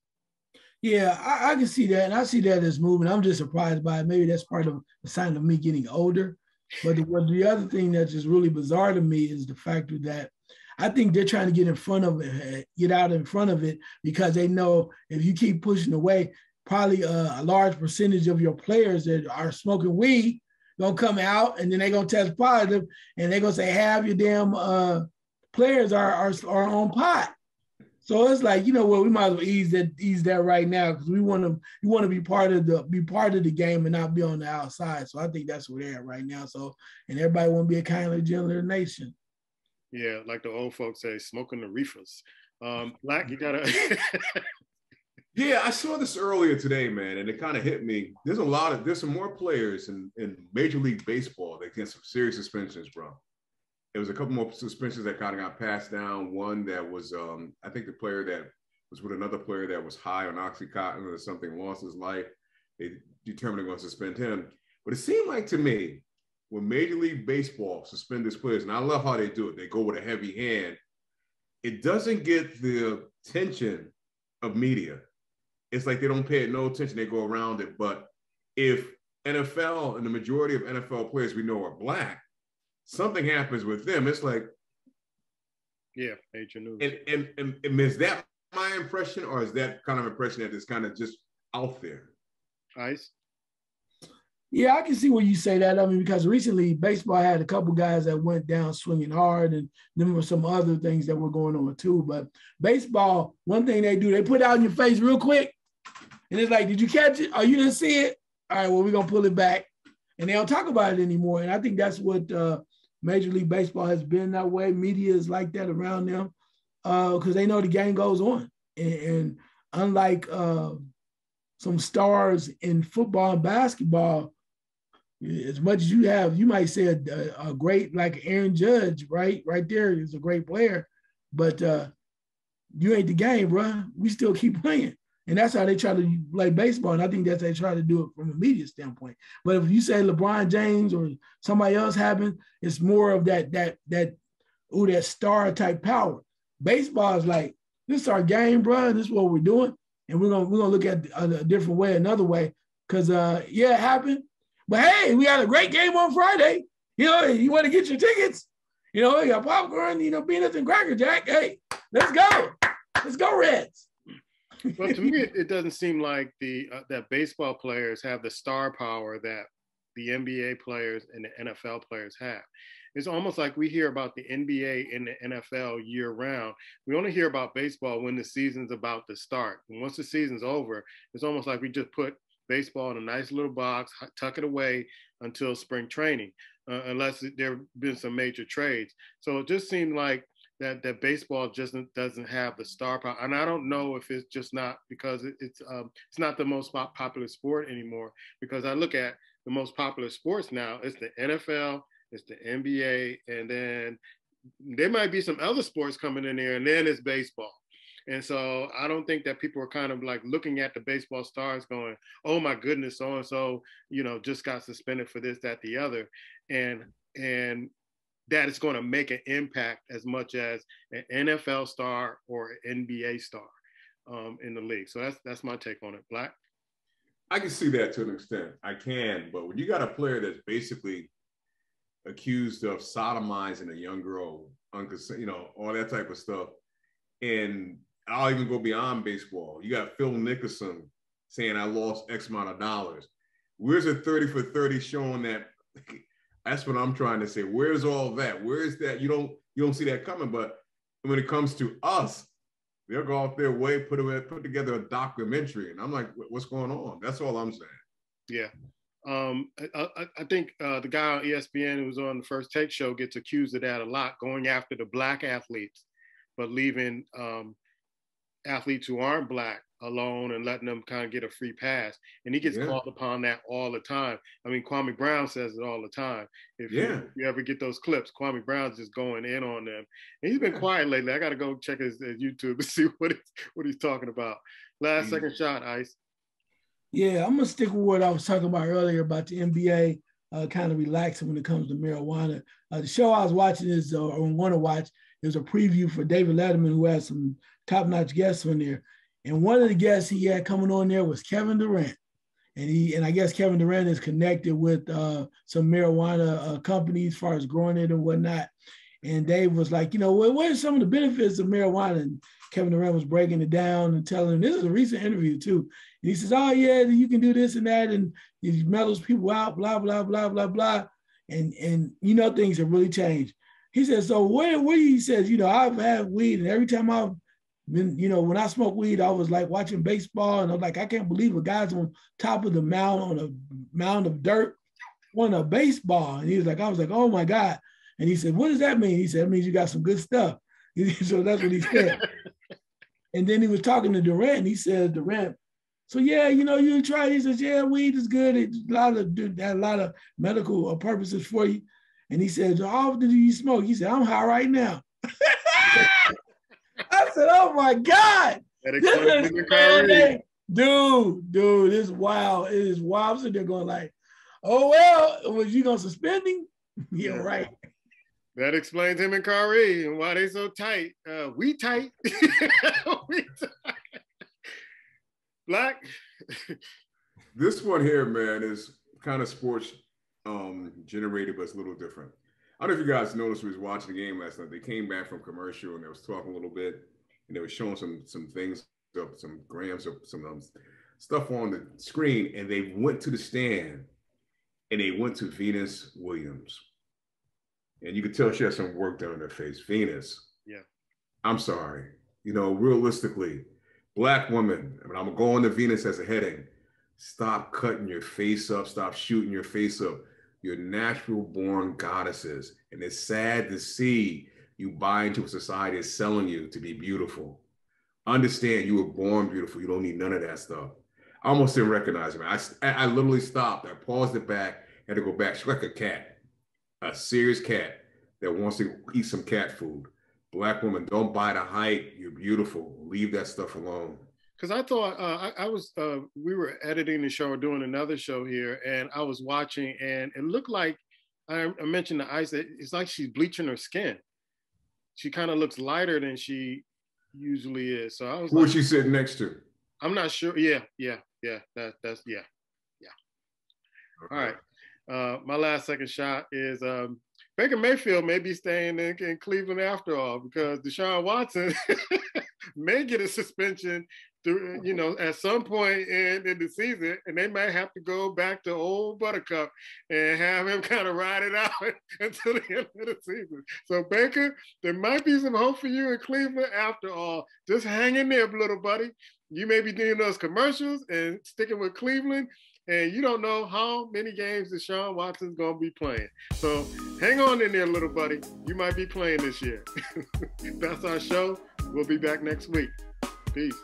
Yeah, I can see that. And I see that as moving. I'm just surprised by it. Maybe that's part of the sign of me getting older. But the other thing that's just really bizarre to me is the fact that I think they're trying to get out in front of it because they know if you keep pushing away, probably a large percentage of your players that are smoking weed gonna come out and then they're gonna test positive and they're gonna say half your damn players are on pot. So it's like, we might as well ease that right now because we want to be part of the game and not be on the outside. So I think that's where they're at right now. So and everybody want to be a kindly, gentler nation. Yeah, like the old folks say, smoking the reefers. Black, you gotta. Yeah, I saw this earlier today, man, and it kind of hit me. There's some more players in Major League Baseball that get some serious suspensions, bro. There was a couple more suspensions that kind of got passed down. One that was, I think the player that was with another player that was high on Oxycontin or something, lost his life. They determined they're going to suspend him. But it seemed like to me, when Major League Baseball suspends players, and I love how they do it, they go with a heavy hand. It doesn't get the attention of media. It's like they don't pay it no attention. They go around it. But if NFL and the majority of NFL players we know are Black, something happens with them. It's like, yeah, major news. And is that my impression, or is that kind of impression that is kind of just out there? Ice? Yeah, I can see where you say that. I mean, because recently baseball had a couple guys that went down swinging hard, and then were some other things that were going on too. But baseball, one thing they do, they put it out in your face real quick, and it's like, did you catch it? Oh, you didn't see it? All right, well, we're gonna pull it back, and they don't talk about it anymore. And I think that's what Major League Baseball has been that way. Media is like that around them because they know the game goes on, and unlike some stars in football and basketball, as much as you have, you might say a great, like Aaron Judge, right there is a great player, but you ain't the game, bro. We still keep playing. And that's how they try to play baseball. And I think that's how they try to do it from a media standpoint. But if you say LeBron James or somebody else happened, it's more of that star type power. Baseball is like, this is our game, bro. This is what we're doing. And we're gonna look at a different way, another way. Because yeah, it happened. But hey, we had a great game on Friday. You know, you want to get your tickets? You know, you got popcorn, peanuts and Cracker Jack. Hey, let's go. Let's go, Reds. Well, to me, it doesn't seem like that baseball players have the star power that the NBA players and the NFL players have. It's almost like we hear about the NBA and the NFL year round. We only hear about baseball when the season's about to start. And once the season's over, it's almost like we just put baseball in a nice little box, tuck it away until spring training, unless there have been some major trades. So it just seemed like that baseball just doesn't have the star power. And I don't know if it's just not because it's not the most popular sport anymore, because I look at the most popular sports now, it's the NFL, it's the NBA, and then there might be some other sports coming in there, and then it's baseball. And so I don't think that people are kind of like looking at the baseball stars going, oh my goodness, so-and-so, just got suspended for this, that, the other. And that is going to make an impact as much as an NFL star or an NBA star in the league. So that's my take on it. Black? I can see that to an extent. I can, but when you got a player that's basically accused of sodomizing a young girl, all that type of stuff, and I'll even go beyond baseball. You got Phil Nicholson saying, I lost X amount of dollars. Where's a 30 for 30 showing that? That's what I'm trying to say. Where's all that? Where is that? You don't see that coming. But when it comes to us, they'll go off their way, put together a documentary. And I'm like, what's going on? That's all I'm saying. Yeah. I think the guy on ESPN who was on the First Take show gets accused of that a lot, going after the Black athletes, but leaving athletes who aren't Black alone and letting them kind of get a free pass. And he gets called upon that all the time. I mean, Kwame Brown says it all the time. If you ever get those clips, Kwame Brown's just going in on them. And he's been quiet lately. I got to go check his YouTube to see what he's talking about. Last second shot, Ice. Yeah, I'm going to stick with what I was talking about earlier about the NBA kind of relaxing when it comes to marijuana. The show I was watching is, or want to watch, there's a preview for David Letterman, who has some top-notch guests on there. And one of the guests he had coming on there was Kevin Durant. And I guess Kevin Durant is connected with some marijuana companies as far as growing it and whatnot. And Dave was like, what are some of the benefits of marijuana? And Kevin Durant was breaking it down and telling him, this is a recent interview too. And he says, oh yeah, you can do this and that. And he mellows people out, blah, blah, blah, blah, blah. And things have really changed. He says, so what he says, I've had weed, and every time I've been, when I smoke weed, I was like watching baseball, and I'm like, I can't believe a guy's on top of the mound on a mound of dirt on a baseball. And he was like, I was like, oh my God. And he said, what does that mean? He said, it means you got some good stuff. So that's what he said. And then he was talking to Durant, and he said, Durant, so yeah, you try. He says, yeah, weed is good. It's a lot of medical purposes for you. And he said, how often do you smoke? He said, I'm high right now. I said, oh my God. Dude, it's wild. It is wild. I'm sitting there going like, oh, well, was you going to suspend him? Yeah, right. That explains him and Kyrie and why they so tight. We tight. We tight. Black. This one here, man, is kind of sports generated, but it's a little different. I don't know if you guys noticed, we was watching the game last night. They came back from commercial and they was talking a little bit, and they were showing some things up, some grams of some stuff on the screen, and they went to the stand and they went to Venus Williams. And you could tell she had some work done on her face. Venus. Yeah. I'm sorry. You know, realistically, Black woman, I mean, I'm going to Venus as a heading. Stop cutting your face up. Stop shooting your face up. You're natural born goddesses. And it's sad to see you buy into a society that's selling you to be beautiful. Understand you were born beautiful. You don't need none of that stuff. I almost didn't recognize her. I literally stopped. I paused it back, had to go back. She's like a cat, a serious cat that wants to eat some cat food. Black woman, don't buy the hype. You're beautiful. Leave that stuff alone. Because I thought we were editing the show or doing another show here, and I was watching, and it looked like, I mentioned the ice, it's like she's bleaching her skin. She kind of looks lighter than she usually is. So I was Who was she sitting next to? I'm not sure. Yeah. That's yeah. Okay. All right. My last second shot is Baker Mayfield may be staying in Cleveland after all, because Deshaun Watson may get a suspension at some point in the season, and they might have to go back to old Buttercup and have him kind of ride it out until the end of the season. So Baker, there might be some hope for you in Cleveland after all. Just hang in there, little buddy. You may be doing those commercials and sticking with Cleveland, and you don't know how many games Deshaun Watson's going to be playing. So hang on in there, little buddy. You might be playing this year. That's our show. We'll be back next week. Peace.